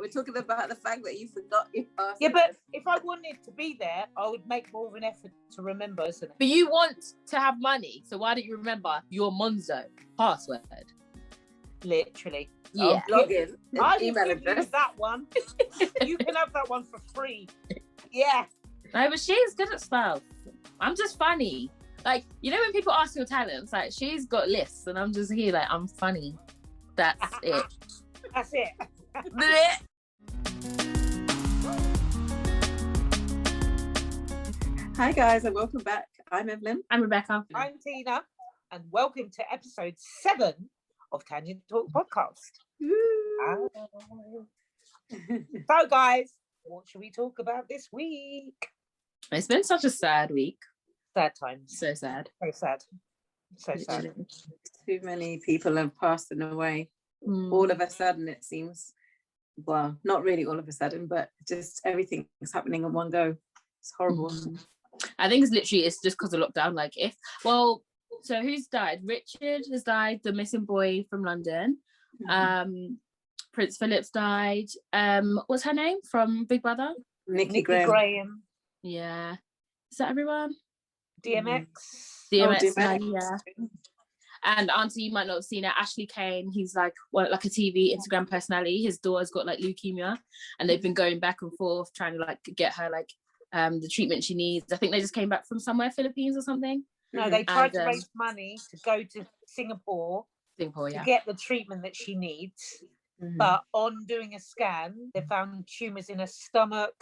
We're talking about the fact that you forgot your password. Yeah, but if I wanted to be there, I would make more of an effort to remember, isn't it? But you want to have money, so why don't you remember your Monzo password? Literally. Yeah. Log in. I will Email give you address. that one. You can have that one for free. Yeah. No, but she's good at stuff. I'm just funny. Like, you know when people ask your talents, like, she's got lists, and I'm just here like, I'm funny. That's it. That's it. Hi guys, and welcome back. I'm Evelyn. I'm Rebecca. I'm Tina, and welcome to episode 7 of Tangent Talk Podcast. So, guys, what should we talk about this week? It's been such a sad week. Sad times. So sad. So sad. So sad. Literally. Too many people have passed away. All of a sudden, it seems. Well, not really all of a sudden, but just everything is happening in one go. It's horrible. I think it's just because of lockdown. Like, so who's died? Richard has died, the missing boy from London. Prince Philip's died. What's her name from Big Brother? Nikki Graham. Yeah. Is that everyone? DMX. DMX died, yeah. And Auntie, you might not have seen it, Ashley Kane, he's like a TV Instagram personality. His daughter's got like leukemia, and they've been going back and forth trying to like get her like the treatment she needs. I think they just came back from somewhere, Philippines or something. No, they tried to raise money to go to Singapore to get the treatment that she needs. But on doing a scan, they found tumours in her stomach,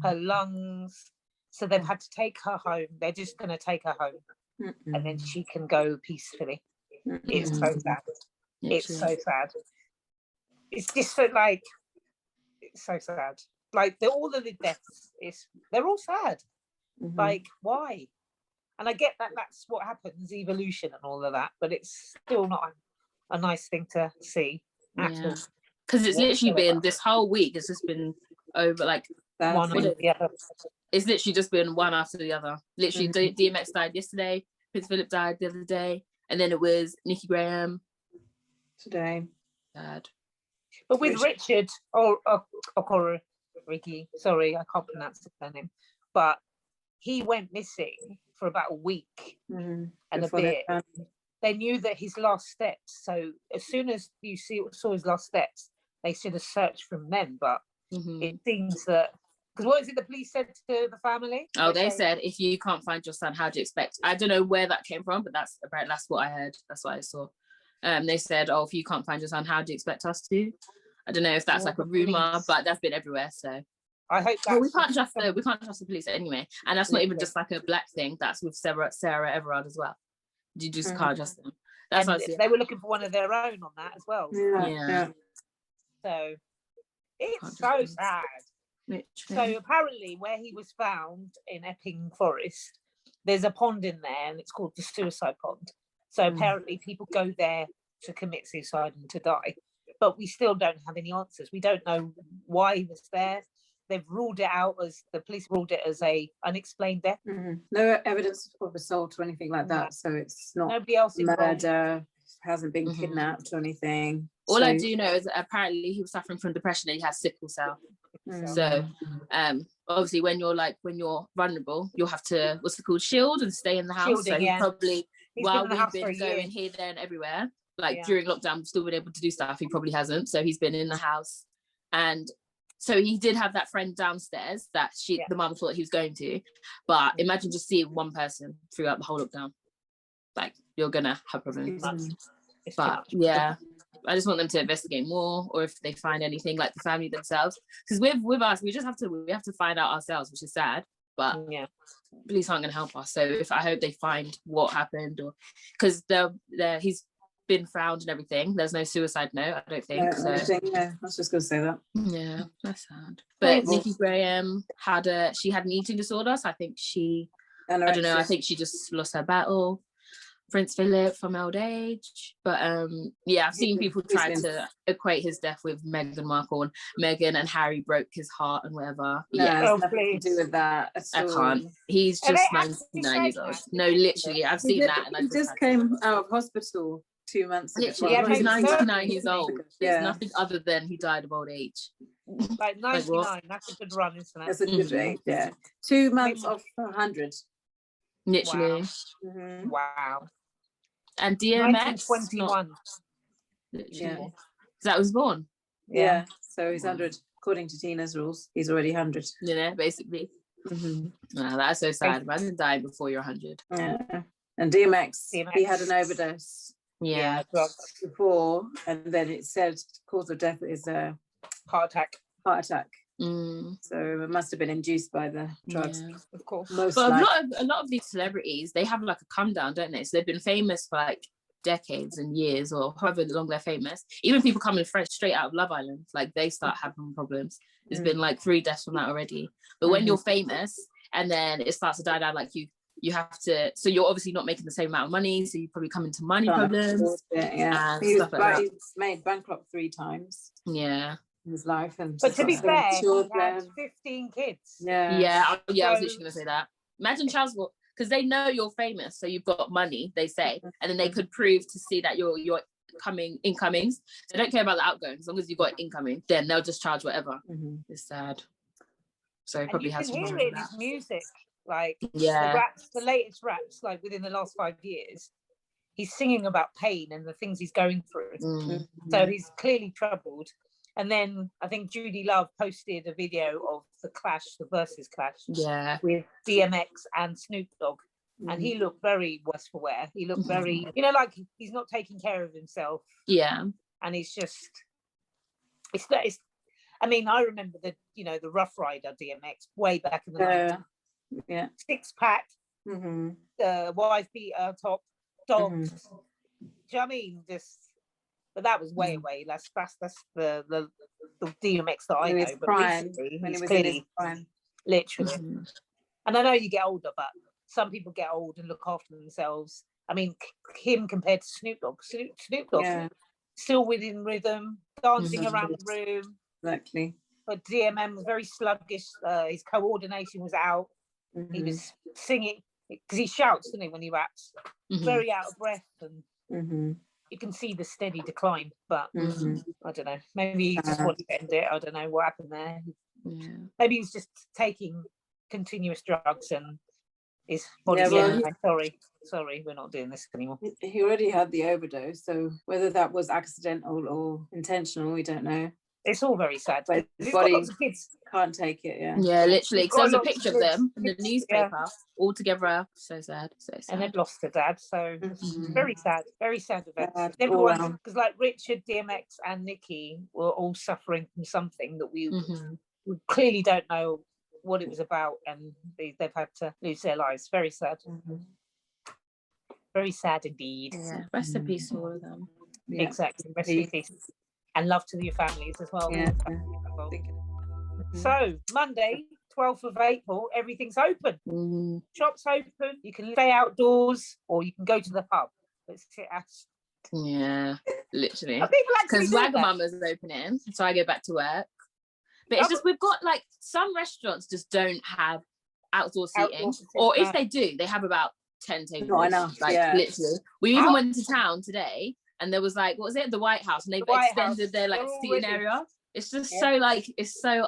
her lungs. So they've had to take her home. They're just going to take her home. And then she can go peacefully. It's so sad. It's so sad. It's just so like, it's so sad. Like all of the deaths, they're all sad. Like, why? And I get that that's what happens, evolution and all of that, but it's still not a nice thing to see at all. Because it's literally been this whole week. It's just been over like one after the other. It's literally just been one after the other. Literally, DMX died yesterday. Prince Philip died the other day, and then it was Nikki Graham today. Sad. But with Richard Ricky, sorry, I can't pronounce the name, but he went missing for about a week and a bit. They knew that his last steps. So as soon as you saw his last steps, they should have searched from them. But it seems that, because what is it the police said to the family? Oh, they said, if you can't find your son, how do you expect? I don't know where that came from, but that's what I heard. That's what I saw. They said, oh, if you can't find your son, how do you expect us to? I don't know if that's like a rumor, but that's been everywhere. So I hope that we can't trust the police anyway, and that's not even just like a black thing. That's with Sarah Everard as well. You just can't trust them. That's what they were looking for one of their own on that as well. Yeah. So it's so sad. Literally. So apparently, where he was found in Epping Forest, there's a pond in there, and it's called the Suicide Pond. So apparently, people go there to commit suicide and to die. But we still don't have any answers. We don't know why he was there. They've ruled it out the police ruled it as a unexplained death. No evidence of assault or anything like that. So it's not nobody else murder, hasn't been kidnapped or anything. All I do know is that apparently he was suffering from depression and he has sickle cell. So obviously when you're vulnerable, you'll have to, shield and stay in the house. So he probably, while we've been going here, there and everywhere, during lockdown, we've still been able to do stuff. He probably hasn't. So he's been in the house. And so he did have that friend downstairs that the mum thought he was going to. But imagine just seeing one person throughout the whole lockdown. Like, you're going to have problems. But yeah, I just want them to investigate more, or if they find anything, like the family themselves. Because with us, we have to find out ourselves, which is sad. But police aren't going to help us. So I hope they find what happened, or because he's been found and everything. There's no suicide note, I don't think. I was just going to say that. Yeah, that's sad. But Nikki Graham had an eating disorder, so I think I don't know, I think she just lost her battle. Prince Philip from old age. But I've seen people try to equate his death with Meghan Markle, and Meghan and Harry broke his heart and whatever. No, it's nothing to do with that at all. I can't. He's just 99 years old. No, literally, I've seen that. And he just came out of hospital 2 months ago. Literally, he's 99 years old. There's nothing other than he died of old age. Like 99, that's a good run, isn't it? That's a good rate, yeah. 2 months off 100. Literally. Wow. Wow. And DMX, 1921. Literally. That was born. Yeah. So he's 100 according to Tina's rules. He's already 100. You know, basically. Wow, that's so sad. Imagine dying before you're 100. Yeah. And DMX, he had an overdose. Yeah. Before, and then it said cause of death is a heart attack. So it must have been induced by the drugs, of course. But a lot of these celebrities, they have like a come down, don't they? So they've been famous for like decades and years, or however long they're famous. Even people coming fresh straight out of Love Island, like they start having problems. There's been like 3 deaths from that already. But when you're famous and then it starts to die down, like you have to, so you're obviously not making the same amount of money, so you probably come into money problems. And stuff like that. He's made bankrupt 3 times. Yeah. In his life, but to be fair, he had 15 kids. I was literally gonna say that. Imagine Charles, because they know you're famous, so you've got money, they say, and then they could prove to see that you're incomings. They don't care about the outgoings, as long as you've got incoming, then they'll just charge whatever. It's sad. So he probably has. You can hear it in his music, like the latest raps, like within the last 5 years. He's singing about pain and the things he's going through. So he's clearly troubled. And then I think Judy Love posted a video of the Versus clash with DMX and Snoop Dogg. And he looked very worse for wear. He looked very, like he's not taking care of himself. Yeah. And he's just, it's I mean, I remember the Rough Rider DMX way back in the 90s. Yeah. 6-pack, the wife beater top, dogs. Do you know what I mean? But that was way away. That's the DMX that I know. But recently, when he was in his prime, literally. And I know you get older, but some people get old and look after themselves. I mean, him compared to Snoop Dogg. Snoop Dogg still within rhythm, dancing around the room. Exactly. But DMM was very sluggish. His coordination was out. He was singing because he shouts, doesn't he, when he raps? Very out of breath and. You can see the steady decline, but I don't know. Maybe he just wanted to end it. I don't know what happened there. Maybe he was just taking continuous drugs and his body. Sorry, we're not doing this anymore. He already had the overdose, so whether that was accidental or intentional, we don't know. It's all very sad. But his body can't take it. Yeah, literally. Because there's a picture of them in the newspaper all together. So sad. And they've lost their dad. So very sad event. Everyone, because like Richard, DMX, and Nicki were all suffering from something that we clearly don't know what it was about, and they've had to lose their lives. Very sad. Very sad indeed. Yeah. Rest in peace to all of them. Yeah. Exactly. Rest in peace. And love to your families as well. Yeah. So Monday, 12th of April, everything's open. Shops open. You can stay outdoors or you can go to the pub. Yeah, literally. Because Wagamama's opening, so I go back to work. But it's just we've got like some restaurants just don't have outdoor seating, or if they do, they have about 10 tables. Not enough. Literally. We even went to town today. And there was like, what was it? The White House. And they've extended their like seating area. It's just so like, it's so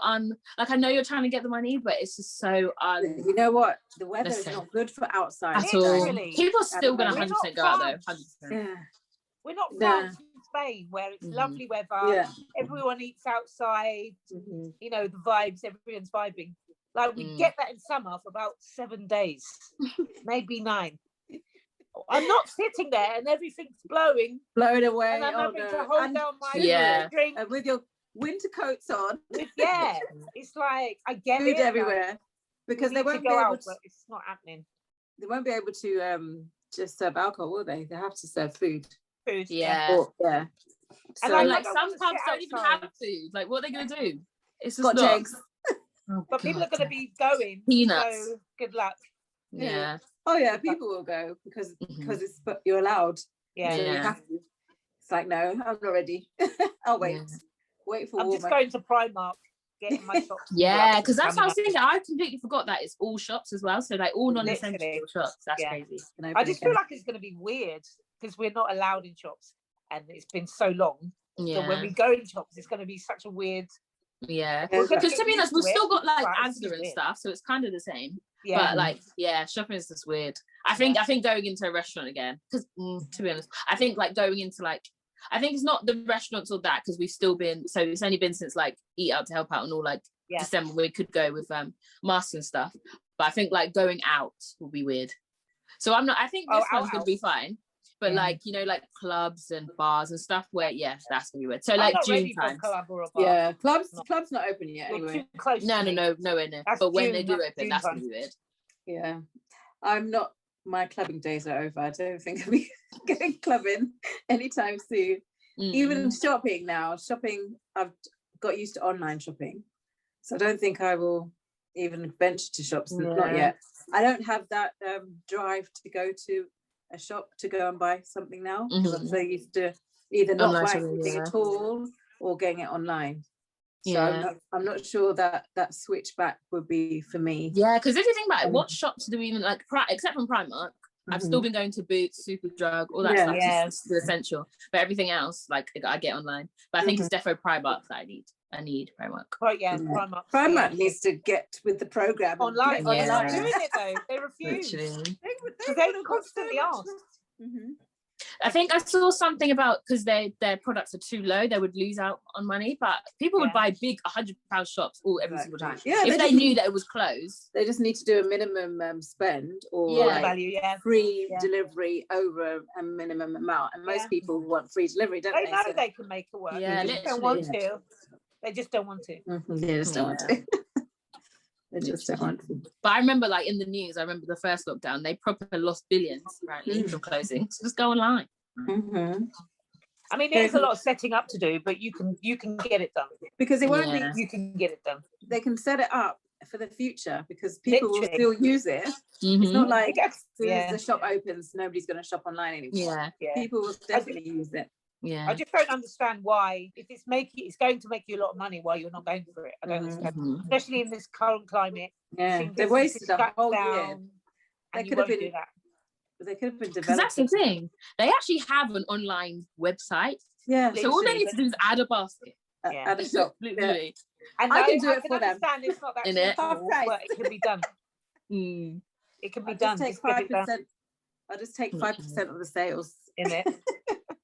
like I know you're trying to get the money, but it's just so You know what? The weather is not good for outside. At all. People are still going to 100% go out though. 100%. Yeah. We're not France and Spain where it's lovely weather. Everyone eats outside. The vibes, everyone's vibing. Like we get that in summer for about 7 days, maybe 9. I'm not sitting there and everything's blowing away. And I'm having to hold down my drink. And with your winter coats on. It's like I get food everywhere. Because they won't be able to. But it's not happening. They won't be able to just serve alcohol, will they? They have to serve food. Yeah. And so like some pubs don't even have food. Like what are they gonna do? It's just got eggs. But people are gonna be going. Peanuts. So good luck. Yeah. Oh yeah, people will go because it's you're allowed. Yeah. So you have to. It's like no, I'm not ready. I'll wait. Wait for. I'm just going to Primark, getting my shops. Yeah, because that's what I was thinking. I completely forgot that it's all shops as well. So like all non-essential shops. That's crazy. I just feel like it's going to be weird because we're not allowed in shops, and it's been so long. So when we go in shops, it's going to be such a weird Yeah, Yeah, because to be honest, we've still got like Right, Asda and stuff, so it's kind of the same. Yeah. But like, yeah, shopping is just weird. I think going into a restaurant again, because to be honest, I think like going into like, I think it's not the restaurants or that, because we've still been, so it's only been since like Eat Out to Help Out and all, like December, we could go with masks and stuff. But I think like going out will be weird. So I'm not, I think this one's gonna be fine. But like, you know, like clubs and bars and stuff where, that's gonna be weird. So like June time. Yeah, clubs not open yet anyway. Too close No, nowhere near. But when they do open, that's gonna be weird. Yeah. My clubbing days are over. I don't think I'll be going clubbing anytime soon. Even shopping now. I've got used to online shopping. So I don't think I will even venture to shops, not yet. I don't have that drive to go to a shop to go and buy something now, because I'm so used to either not buying anything at all or getting it online. So I'm not sure that switch back would be for me. Yeah, because if you think about it, what shops do we even like, except from Primark, I've still been going to Boots, Superdrug, all that stuff. It's still essential. But everything else, like, I get online. But I think it's defo Primark that I need Primark. Right, Primark. Primark needs to get with the program online. They're not doing it though. They refuse. They constantly ask. I think I saw something about, because their products are too low, they would lose out on money, but people would buy big £100 shops every single time. Yeah, if they knew that it was closed. They just need to do a minimum spend or free delivery over a minimum amount. And most people want free delivery, don't they? They know they can make it work. Yeah, they just don't want to. They just don't want to. They just don't want to. They just don't want to. But I remember, like, in the news, I remember the first lockdown, they proper lost billions, apparently, from closing. So just go online. I mean, there's a lot of setting up to do, but you can get it done. Because it won't be, you can get it done. They can set it up for the future, because people will still use it. It's not like as soon as the shop opens, nobody's going to shop online anymore. People will definitely use it. Yeah, I just don't understand why, if it's going to make you a lot of money, why you're not going for it. I don't understand, especially in this current climate. They wasted a whole year. They could have been that. They could have been developed. Because that's the thing. They actually have an online website. Yeah. So all they need to do is add a basket. Add a shop. Literally. And I can do it for them. It's not that simple, but it can be done. It can be done. I'll just take 5% of the sales. In it.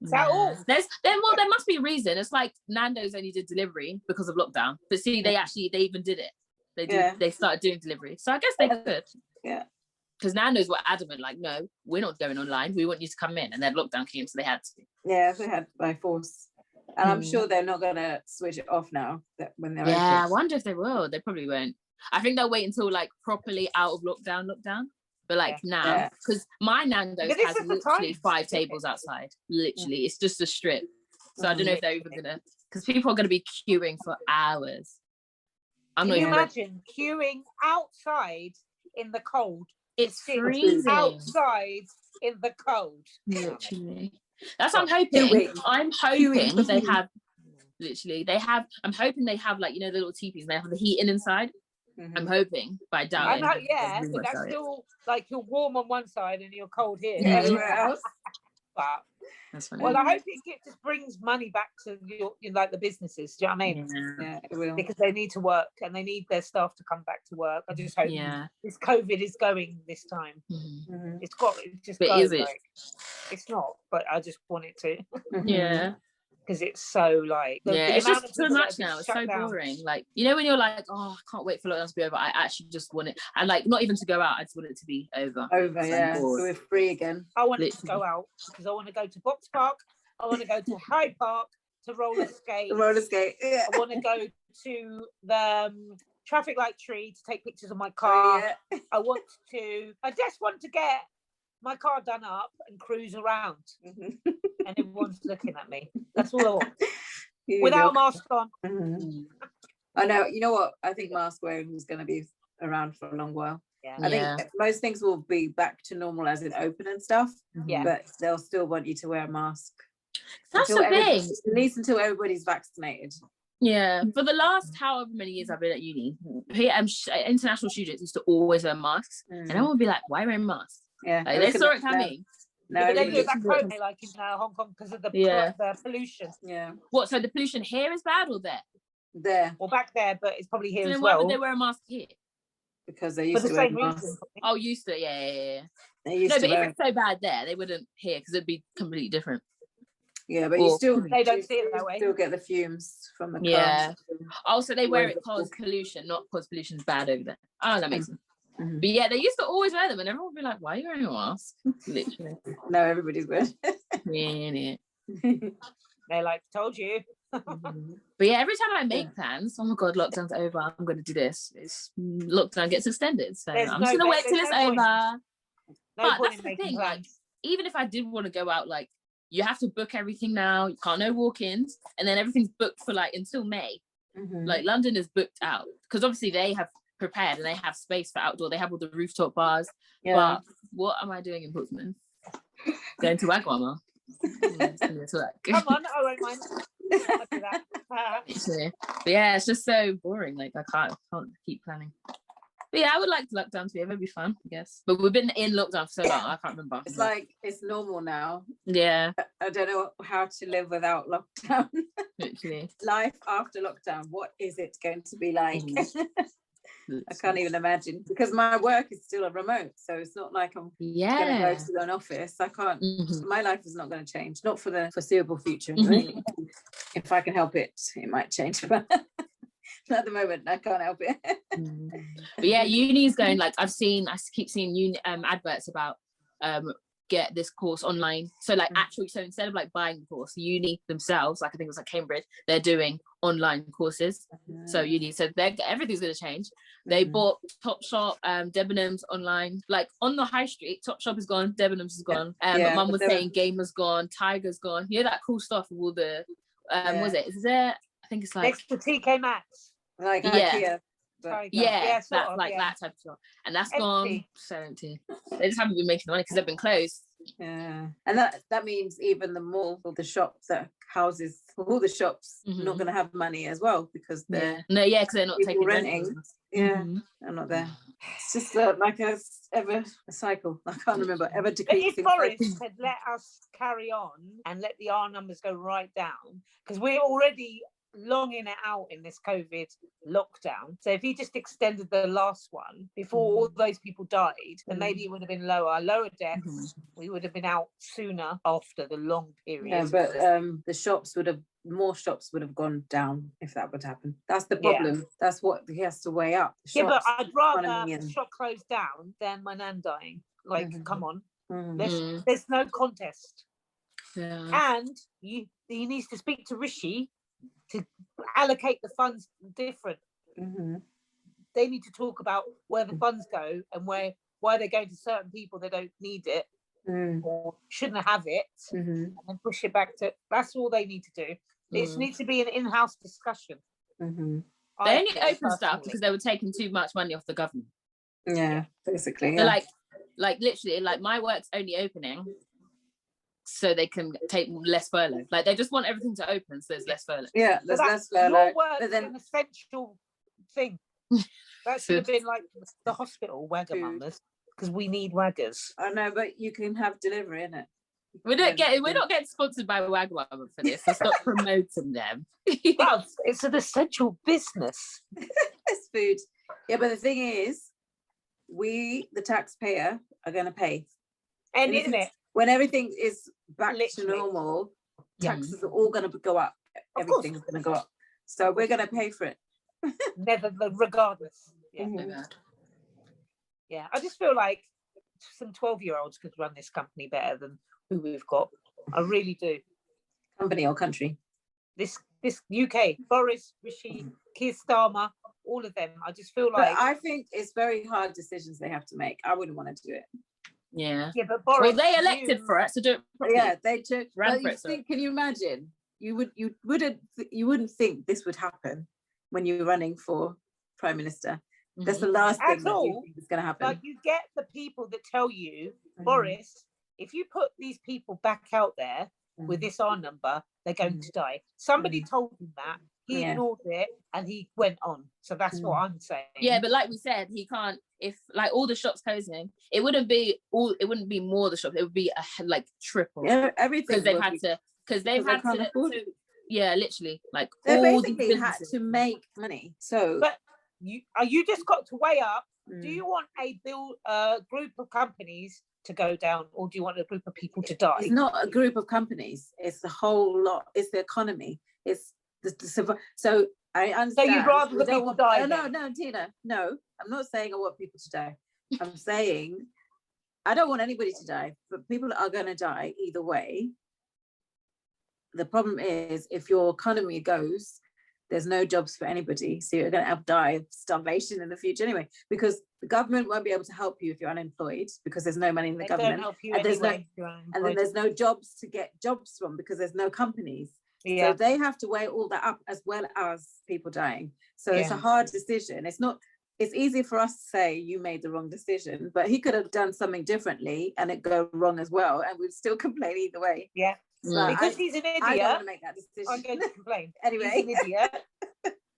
Is that all? There must be a reason. It's like Nando's only did delivery because of lockdown. But see, they even did it. They started doing delivery. So I guess they could. Yeah. Because Nando's were adamant, like, no, we're not going online. We want you to come in. And then lockdown came, so they had to. Yeah, they had by force. And I'm sure they're not going to switch it off now when they're open. I wonder if they will. They probably won't. I think they'll wait until like properly out of lockdown. But like now, because my Nando's has literally 5 tables outside. Literally, it's just a strip. So I don't know if they're even gonna, because people are gonna be queuing for hours. Can you imagine queuing outside in the cold? It's freezing outside in the cold. Literally. That's what I'm hoping. I'm hoping they have. Literally, I'm hoping they have, like, you know, the little teepees and they have the heating inside. I'm hoping, but I doubt it. But that's still like you're warm on one side and you're cold here. Everywhere else. But that's funny. Well, I hope it just brings money back to like the businesses. Do you know what I mean? Yeah, it will. Because they need to work and they need their staff to come back to work. I just hope this COVID is going this time. It's just. But is it? Like, it's not, but I just want it to. Yeah. Because it's so like it's just too much now. It's so boring. Like, you know, when you're like, oh, I can't wait for lockdown to be over. I actually just want it, and like not even to go out. I just want it to be over. So we're free again. I want it to go out because I want to go to Box Park. I want to go to Hyde Park to roller skate. Yeah. I want to go to the traffic light tree to take pictures of my car. I just want to get my car done up and cruise around. And everyone's looking at me. That's all I want. Without a mask on. I know. You know what? I think mask wearing is going to be around for a long while. I think most things will be back to normal as in open and stuff. But they'll still want you to wear a mask. That's the thing. At least until everybody's vaccinated. Yeah, for the last however many years I've been at uni, international students used to always wear masks, and everyone would be like, "Why wearing masks?" Yeah, like, they saw it coming. No, but they do it back home, like in Hong Kong, because of the pollution. Yeah. What? So the pollution here is bad or there? there. Or back there, but it's probably here So as then well. why would they wear a mask here? Because they used to wear masks. Oh, used to, yeah. They used no, to but if it's so bad there, they wouldn't here because it'd be completely different. Yeah, but you they don't see it that way. Still get the fumes from the car. Yeah. Also, they wear it because pollution, not because pollution's bad over there. Oh, that makes sense. Mm-hmm. But yeah, they used to always wear them, and everyone would be like, "Why are you wearing a mask?" Literally. No, everybody's wearing. Yeah. They're like, "Told you." But yeah, every time I make plans, oh my god, lockdown's over, I'm going to do this. It's lockdown gets extended, so I'm just gonna wait till it's over. But that's the thing, like, even if I did want to go out, like, you have to book everything now. You can't no walk-ins, and then everything's booked for like until May. Like London is booked out because obviously they have prepared and they have space for outdoor. They have all the rooftop bars. Yeah. But what am I doing in Portsmouth? Going to Wagamama. Come on, I won't mind. I'll do that. But yeah, it's just so boring. Like I can't keep planning. But yeah, I would like lockdown to be over. It'd be fun, I guess. But we've been in lockdown for so long, I can't remember. It's like it's normal now. Yeah. I don't know how to live without lockdown. Literally. Life after lockdown, what is it going to be like? I can't even imagine because my work is still a remote, so it's not like I'm going to go to an office. I can't. My life is not going to change, not for the foreseeable future. Really. If I can help it, it might change, but at the moment I can't help it. But yeah, uni's going, like I keep seeing uni adverts about get this course online. So like actually, so instead of like buying the course, uni themselves, like I think it was like Cambridge, they're doing online courses. So uni, so everything's going to change. They bought Topshop, Debenhams online, like on the high street. Topshop is gone, Debenhams is gone. But Mum was saying Gamer's gone, Tiger's gone. You know that cool stuff with all the was it? Is there? I think it's like next to TK Maxx, like IKEA. That's like that type of shop, and that's empty. Gone so empty. They just haven't been making the money because they've been closed. Yeah, and that means even the mall or the shops that houses all the shops not going to have money as well because they're because they're not taking renting. They're not there. It's just like a cycle. I can't remember ever decreasing. If Boris had let us carry on and let the R numbers go right down, because we're already longing it out in this COVID lockdown. So if he just extended the last one before all those people died, then maybe it would have been lower deaths. We would have been out sooner after the long period. Yeah, but more shops would have gone down if that would happen. That's the problem. That's what he has to weigh up. But I'd rather the shop close down than my nan dying. Like, come on. There's no contest. And he needs to speak to Rishi to allocate the funds different. They need to talk about where the funds go and why they're going to certain people that don't need it or shouldn't have it, and then push it back to. That's all they need to do. It needs to be an in-house discussion. They only opened stuff because they were taking too much money off the government. Yeah, basically. So like literally, like my work's only opening so they can take less furlough. Like they just want everything to open so there's less furlough. Yeah, there's less furlough. Your work's an essential thing. That should have been like the hospital Wagamamas, because we need waggers. I know, but you can have delivery, innit? We're not getting sponsored by Wagamama for this, so stop promoting them. Well, it's an essential business. It's food. Yeah, but the thing is, we, the taxpayer, are going to pay. And isn't it? When everything is back to normal, taxes are all going to go up. Everything's going to go up. So we're going to pay for it. Regardless. Yeah. I just feel like some 12-year-olds could run this company better than who we've got. I really do. Company or country? This UK, Boris, Rishi, Keir Starmer, all of them. I just feel like. But I think it's very hard decisions they have to make. I wouldn't want to do it. Yeah, but Boris, they elected for it, so do it properly. Yeah, they took. Can you imagine? You wouldn't think this would happen when you're running for Prime Minister. That's the last thing that you think is going to happen. Like you get the people that tell you, Boris, if you put these people back out there with this R number, they're going to die. Somebody told him that. He ignored it and he went on. So that's what I'm saying. Yeah, but like we said, he can't. If like all the shops closing, it wouldn't be more the shops. It would be like triple. Yeah, everything. Because they've had to Yeah, literally, like they all basically these had businesses. to make money. So, But you just got to weigh up. Mm. Do you want a group of companies to go down, or do you want a group of people to die? It's not a group of companies. It's the whole lot. It's the economy. It's so I understand. So you'd rather the people die? No, Tina. No, I'm not saying I want people to die. I'm saying I don't want anybody to die, but people are going to die either way. The problem is if your economy goes, there's no jobs for anybody. So you're going to die of starvation in the future anyway, because the government won't be able to help you if you're unemployed because there's no money in the government. Don't help you and, anyway, and then there's no jobs to get jobs from because there's no companies. Yeah. So they have to weigh all that up as well as people dying. So it's a hard decision. It's easy for us to say you made the wrong decision, but he could have done something differently and it go wrong as well. And we'd still complain either way. Yeah. So because he's an idiot. I don't want to make that decision. I'm going to complain. Anyway. He's an idiot.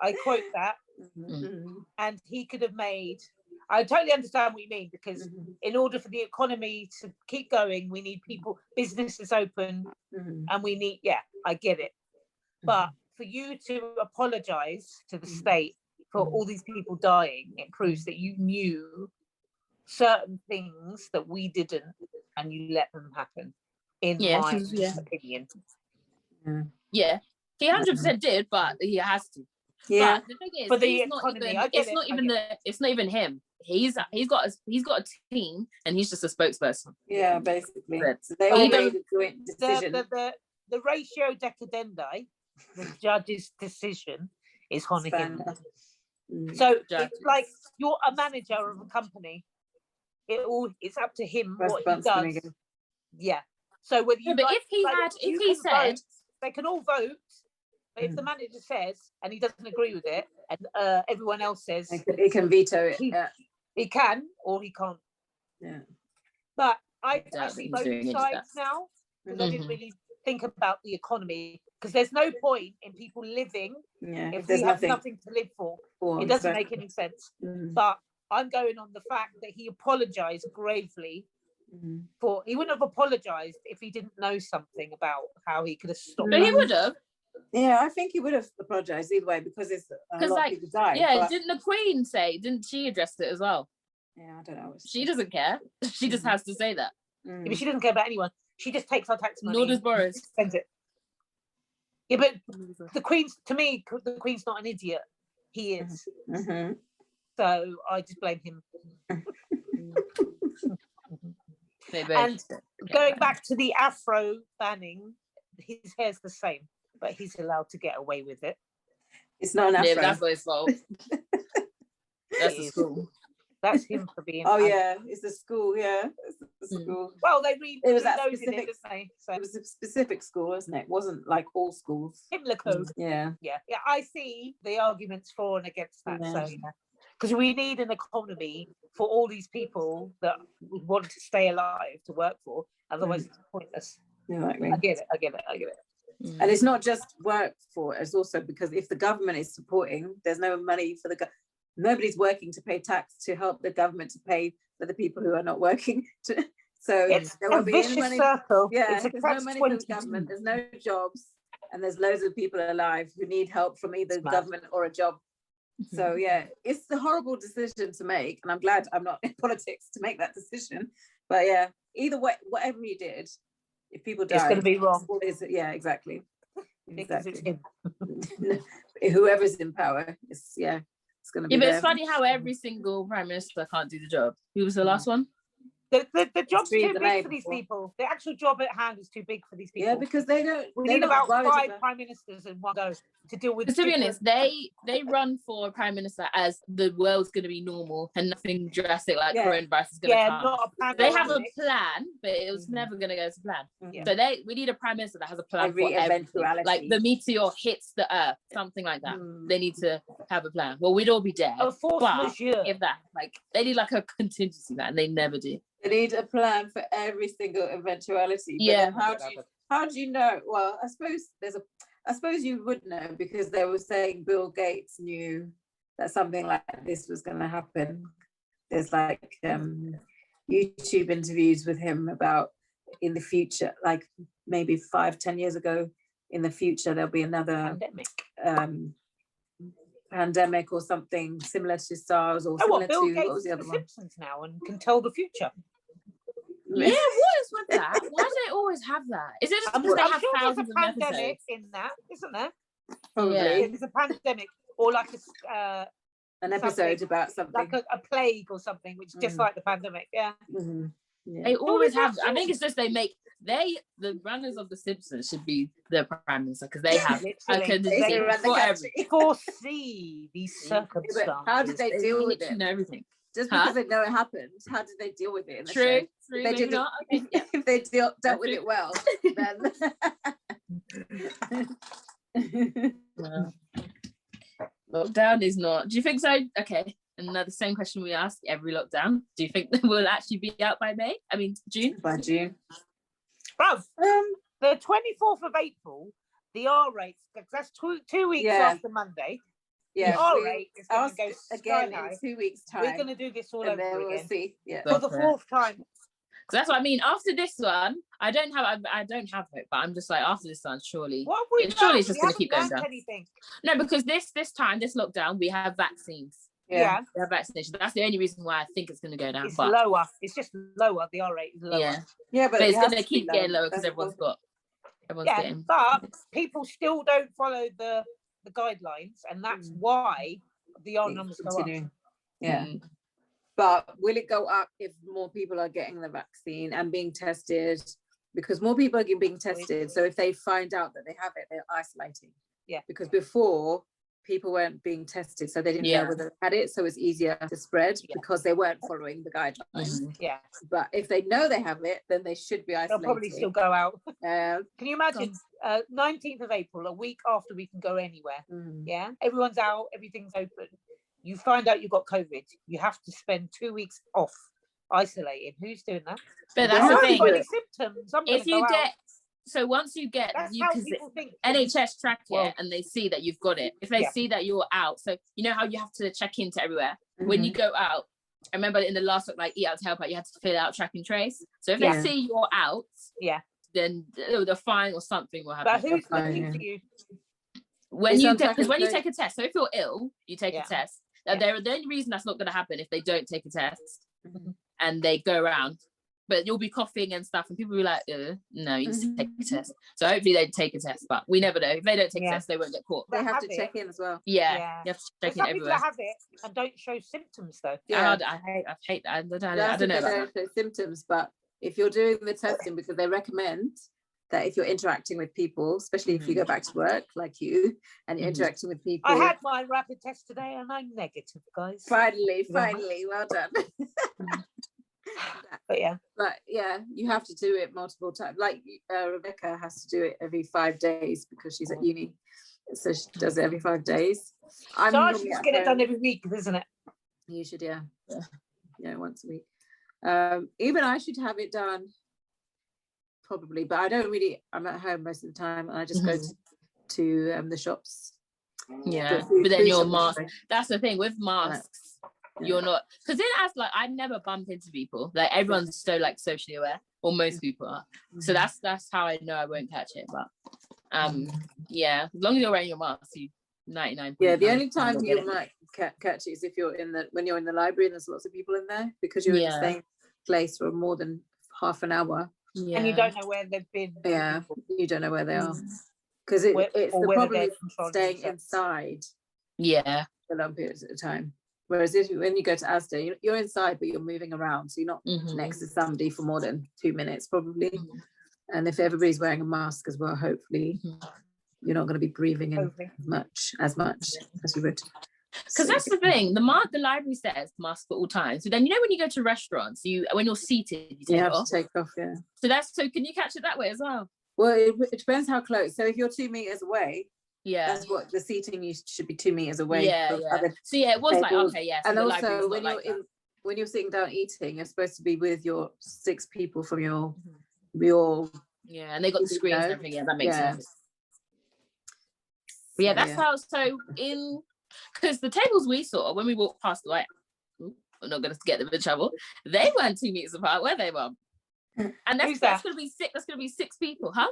I quote that. Mm-hmm. And he could have made, I totally understand what you mean, because in order for the economy to keep going, we need people, businesses open, and we need, I get it. But for you to apologize to the state for all these people dying, it proves that you knew certain things that we didn't, and you let them happen. In my opinion. Yeah, he 100% did, but he has to. Yeah, but the thing is, for the economy, it's not even him. He's got a team, and he's just a spokesperson. Yeah, basically. So they all made a joint decision. The ratio decidendi, the judge's decision, is on him. So it's like you're a manager of a company. It's up to him what he does. Yeah. So whether you if he said vote, they can all vote, but if the manager says and he doesn't agree with it, and everyone else says he can veto it. He can or he can't. Yeah. But I see both sides now, because I didn't really think about the economy, because there's no point in people living if we have nothing to live for. It doesn't make any sense. But I'm going on the fact that he apologized gravely. For he wouldn't have apologized if he didn't know something about how he could have stopped. But he would have. Yeah, I think he would have apologized either way, because it's a lot of people died. Yeah, didn't the Queen say? Didn't she address it as well? Yeah, I don't know. She doesn't care. She just has to say that. Yeah, but she doesn't care about anyone. She just takes our tax money. Nor does Boris. Spends it. Yeah, but the Queen's, to me, the Queen's not an idiot. He is. So I just blame him. And going back to the Afro banning, his hair's the same, but he's allowed to get away with it. It's not an Afro. Yeah, that's not his fault. That's the school. That's him for being. It's the school. Yeah, it's the school. Well, it was that specific. It was a specific school, wasn't it? It wasn't like all schools. Himmler code. Yeah. I see the arguments for and against that. So because we need an economy for all these people that want to stay alive to work for. Otherwise, it's pointless. Exactly. I get it. And it's not just work for it, it's also because if the government is supporting, there's no money for nobody's working to pay tax to help the government to pay for the people who are not working. So it's there will be vicious circle. Yeah, there's no money for the government, there's no jobs, and there's loads of people alive who need help from either government or a job. So it's a horrible decision to make, and I'm glad I'm not in politics to make that decision. But either way, whatever you did, if people die, it's going to be wrong. Exactly. Whoever's in power, it's going to be. Yeah, but it's funny how every single prime minister can't do the job. Who was the last one? The job's too big for these people. The actual job at hand is too big for these people. Yeah, because they don't. We need about 5 prime ministers in one go to deal with. To be honest, they run for prime minister as the world's going to be normal and nothing drastic like coronavirus is going to come. Not a plan. They have a plan, but it was never going to go to plan. So we need a prime minister that has a plan for eventuality. Like the meteor hits the earth, something like that. They need to have a plan. Well, we'd all be dead. A force majeure. If that, they need like a contingency plan, and they never do. They need a plan for every single eventuality. But how do you know? Well, I suppose you would know, because they were saying Bill Gates knew that something like this was going to happen. There's YouTube interviews with him about in the future, like maybe 5-10 years ago, in the future there'll be another pandemic or something similar to SARS or similar Bill to Gates what was the other one? Simpsons now and can tell the future. Yeah, what is with that? Why do they always have that? Is it just because they have thousands of pandemic episodes? In that, isn't there? Probably. Yeah. There's a pandemic or like an episode about something like a plague or something, which is just like the pandemic. Yeah. Mm-hmm. Yeah. They always have. I think it's just the runners of the Simpsons should be the prime minister because they have foresee these circumstances. Yeah, how did they deal with it? And everything. Just because they know it happened, how did they deal with it in the show? True, they maybe not. Okay, yeah. If they dealt with it well, then lockdown is not. Do you think so? Okay. And the same question we ask every lockdown. Do you think that we'll actually be out by June? By June. Bruv, the 24th of April, the R rate, that's 2 weeks after Monday. Yeah, the R rate is going to go again high. In 2 weeks' time. We're going to do this all over again. We'll see. Yeah. For the fourth time. So that's what I mean. After this one, I don't have hope, but I'm just like after this one, surely it's just going to keep going down. Anything. No, because this lockdown, we have vaccines. Yeah. We have vaccination. That's the only reason why I think it's going to go down. It's lower. It's just lower. The R rate is lower. Yeah, but it's going to keep getting lower because everyone's getting. But people still don't follow the guidelines, and that's why the R numbers go up. Yeah. But will it go up if more people are getting the vaccine and being tested? Because more people are being tested. So if they find out that they have it, they're isolating. Yeah. Because before, people weren't being tested, so they didn't know whether they had it. So it's easier to spread because they weren't following the guidelines. Yeah. But if they know they have it, then they should be isolated. They'll probably still go out. Can you imagine 19th of April, a week after we can go anywhere? Yeah. Everyone's out. Everything's open. You find out you've got COVID, you have to spend 2 weeks off isolated. Who's doing that? But that's the thing. Symptoms. If you get once you get, because NHS track it and they see that you've got it. If they see that you're out, so you know how you have to check into everywhere when you go out. I remember in the last Eat Out to Help Out, you had to fill out track and trace. So if they see you're out, then the fine or something will happen. But who's looking for you? When you take a test. So if you're ill, you take a test. The only reason that's not going to happen if they don't take a test and they go around, but you'll be coughing and stuff, and people will be like, no, you need to take a test. So hopefully they take a test, but we never know. If they don't take a test, they won't get caught. They have to check in as well. Yeah. You have to check in everywhere. People have it and don't show symptoms though. Yeah, I hate that. I don't know about that. Symptoms, but if you're doing the testing, because they recommend that if you're interacting with people, especially if you go back to work like you and you're interacting with people. I had my rapid test today and I'm negative, guys. Finally, well done. But you have to do it multiple times. Like Rebecca has to do it every 5 days because she's at uni, so she does it every 5 days. So I should just get it done every week, isn't it? You should, yeah, once a week. Even I should have it done probably, but I don't really. I'm at home most of the time, and I just go to the shops. Yeah, but then you're masked. That's the thing with masks. You're not, because then I never bump into people. Like everyone's so like socially aware, or most people are. So that's how I know I won't catch it. But as long as you're wearing your mask, you 99. Yeah, the only time you might catch it is if you're when you're in the library and there's lots of people in there, because you're in the same place for more than half an hour. Yeah. And you don't know where they've been. Yeah, you don't know where they are, because it's the problem is staying inside. Yeah, for long periods at a time. Whereas when you go to Asda, you're inside, but you're moving around, so you're not next to somebody for more than 2 minutes, probably. And if everybody's wearing a mask as well, hopefully you're not going to be breathing in as much as you would. Because that's the thing. The library says mask at all times. So then when you go to restaurants, when you're seated, you have to take off. Yeah. So can you catch it that way as well? Well, it depends how close. So if you're 2 meters away. Yeah, that's what the seating you should be 2 meters away. So it was tables. So and also when you're sitting down eating, you're supposed to be with your 6 people from your and they got the screens and everything. Yeah, that makes sense. But that's how. So because the tables we saw when we walked past, like, we're not going to get them in trouble. They weren't 2 meters apart, were they, Mum? And that's going to be 6. That's going to be 6 people, huh?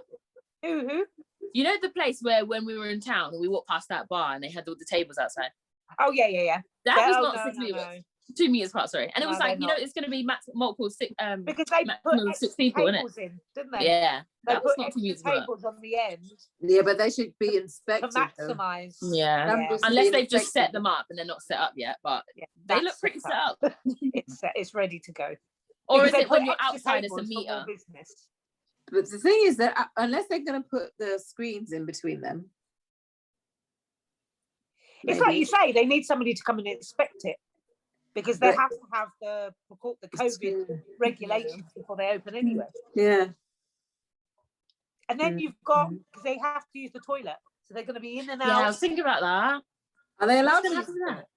Who? You know the place where when we were in town and we walked past that bar and they had all the tables outside? Oh, yeah. That was not 6 meters. No. 2 meters apart, sorry. And it was like, it's going to be multiple six, because they put 6 people tables in, didn't they? Yeah. They put not tables on the end. Yeah, but they should be inspected. To maximise. Yeah. Unless they've just set them up and they're not set up yet, but they look pretty set up. It's ready to go. Or is it when you're outside, it's a meter? Business. But the thing is that unless they're going to put the screens in between them. It's like you say, they need somebody to come and inspect it. Because they have to have the COVID regulations before they open anyway. Yeah. And then you've got, because they have to use the toilet. So they're going to be in and out. Yeah, I was thinking about that. Are they allowed to use that?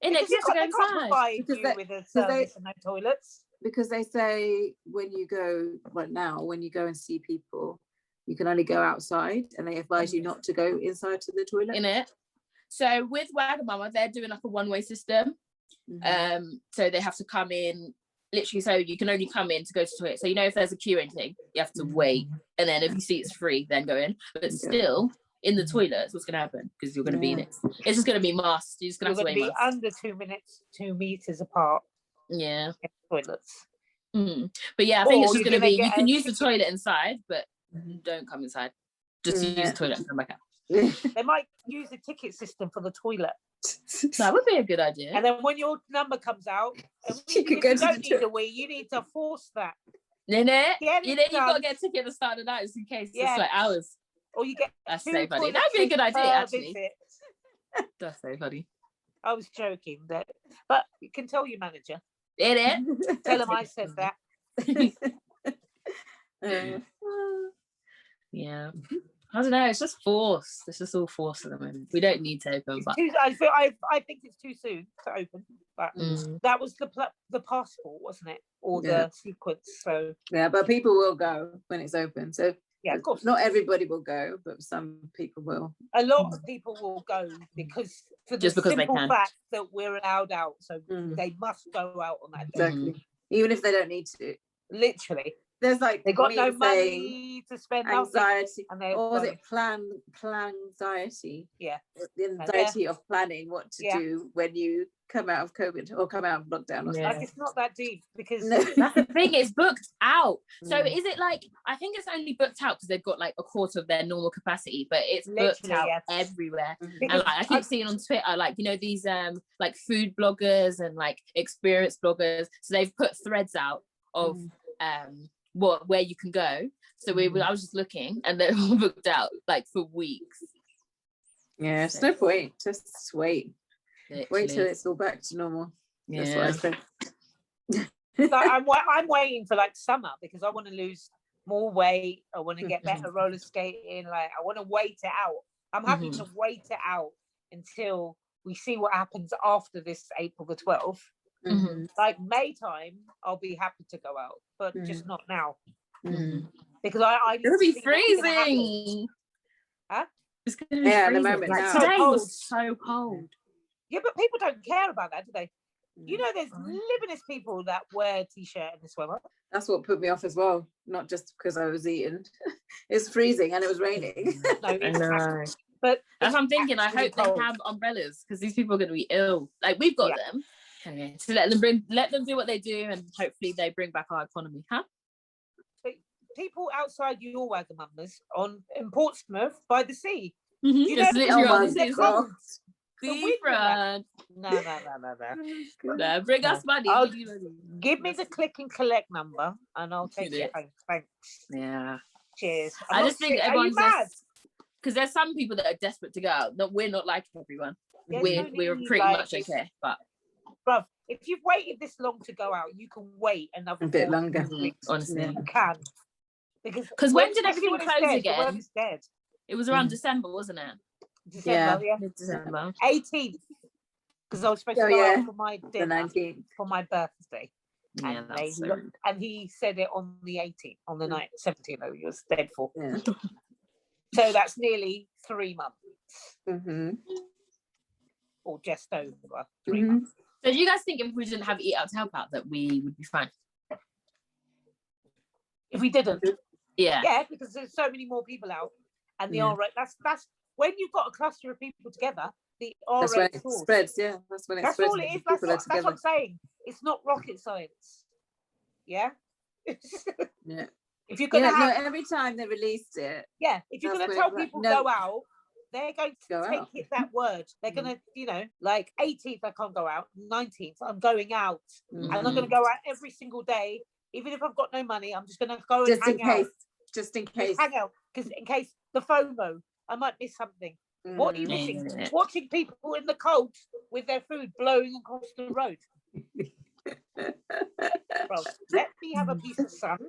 In it, you have to go inside. With a service and no toilets. Because they say when you go, when you go and see people, you can only go outside, and they advise you not to go inside to the toilet. In it. So with Wagamama, they're doing like a one-way system. So they have to come in literally, so you can only come in to go to the toilet. So if there's a queue or anything, you have to wait, and then if you see it's free, then go in. But still in the toilets, what's gonna happen? Because you're gonna be in it. It's just gonna be masked. You're just gonna have to be under 2 meters apart. Yeah. In toilets. But yeah, I think it's just gonna be you can use the toilet inside, but don't come inside. Just use the toilet and come back out. They might use a ticket system for the toilet. That would be a good idea. And then when your number comes out, you could go to don't need a wee, you need to force that. You've got to get a ticket at the start of the night just in case. It's like hours. Or you get that's so funny. That'd be a good idea, actually. That's so funny. I was joking, but you can tell your manager. It. Tell him I said that. Yeah. I don't know. It's just forced. It's just all forced at the moment. We don't need to open. But I think it's too soon to open. But that was the passport, wasn't it? Or the sequence. So yeah, but people will go when it's open. So yeah, of course. Not everybody will go, but some people will. A lot of people will go because they can. Fact that we're allowed out, so they must go out on that day. Exactly. Even if they don't need to. Literally. There's like they got no money to spend, anxiety, or was it plan anxiety? Yeah, the anxiety of planning what to do when you come out of COVID or come out of lockdown. Or like it's not that deep because that's the thing. It's booked out. So is it like? I think it's only booked out because they've got like a quarter of their normal capacity, but it's booked out everywhere. And like I keep seeing on Twitter, like these like food bloggers and like experience bloggers. So they've put threads out of where you can go. So I was just looking and they're all booked out like for weeks. Yeah, it's no point. Just wait. Literally. Wait till it's all back to normal. Yeah. That's what I say. So I'm waiting for like summer because I want to lose more weight. I want to get better roller skating. Like I want to wait it out. I'm happy to wait it out until we see what happens after this April the 12th. Like May time, I'll be happy to go out, but just not now because I it'll be freezing. Huh? It's gonna be freezing. The moment like, now. Today was so cold. Yeah, but people don't care about that, do they? There's libinous people that wear a t-shirt in the summer. That's what put me off as well. Not just because I was eating. It's freezing and it was raining. No, I know. But that's what I'm thinking. I hope they have umbrellas because these people are going to be ill. Like we've got them. Okay. So let them do what they do, and hopefully they bring back our economy, huh? But people outside your Wagamamas in Portsmouth by the sea. Just literally on the sea. No. No, bring us money. Give me the click and collect number, and I'll take it home. Thanks. Yeah. Cheers. I just think everyone's because there's some people that are desperate to go out. We're not like everyone. We're pretty much okay, but. Bruv, if you've waited this long to go out, you can wait another bit longer. Honestly, you can. Because when did everything close again? Dead. It was around December, wasn't it? December. 18th. Because I was supposed to go out for my dinner for my birthday. Yeah, and he said it on the 18th, on the night 17th. He was dead for. Yeah. So that's nearly 3 months. Or just over 3 months. So do you guys think if we didn't have Eat Out to Help Out that we would be fine? If we didn't? Yeah. Yeah, because there's so many more people out. and the R rate. That's when you've got a cluster of people together. The R That's when rate it soars. spreads. Yeah, that's when it That's spreads. all it is. People That's are what I'm together. saying. It's not rocket science. Yeah. Yeah. If you're gonna have, every time they released it. Yeah, if you're that's gonna when tell it's like, people no. go out, they're going to Go take out. it that word. They're gonna, like 18th I can't go out, 19th I'm going out, and I'm gonna go out every single day, even if I've got no money. I'm just gonna go and Just in hang out. case. Just in case. Just hang out, because in case the FOMO, I might miss something. What are you missing? Watching people in the cold with their food blowing across the road. Bro, let me have a piece of sun.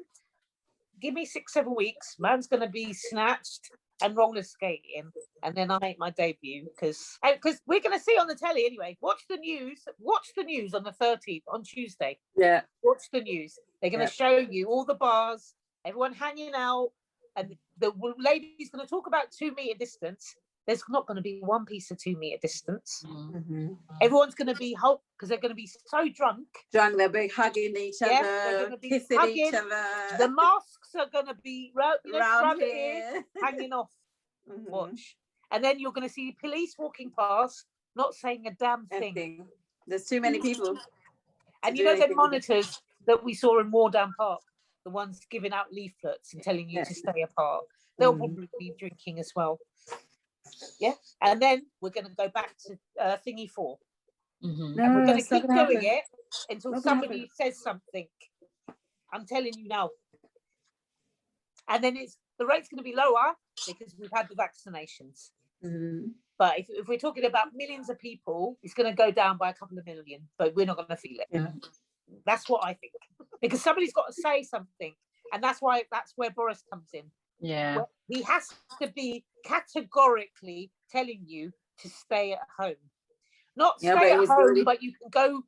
Give me 6-7 weeks. Man's gonna be snatched and roller skating, and then I make my debut because we're gonna see on the telly anyway. Watch the news on the 13th on Tuesday. Yeah. Watch the news. They're gonna show you all the bars, everyone hanging out, and the lady's gonna talk about 2 meter distance. There's not going to be one piece of 2 meter distance. Mm-hmm. Everyone's going to be because they're going to be so drunk. They'll be hugging each other, kissing each other. The masks are going to be round here, hanging off. Watch. And then you're going to see police walking past, not saying a damn thing. There's too many people. And you know the monitors that we saw in Wardown Park, the ones giving out leaflets and telling you to stay apart. They'll probably be drinking as well. Yeah, and then we're going to go back to thingy 4. Mm-hmm. And we're going to keep doing it until somebody says something. I'm telling you now. And then the rate's going to be lower because we've had the vaccinations. Mm-hmm. But if we're talking about millions of people, it's going to go down by a couple of million, but we're not going to feel it. Yeah. That's what I think. Because somebody's got to say something. And that's where Boris comes in. Yeah. He has to be categorically telling you to stay at home. Not stay at home, but you can go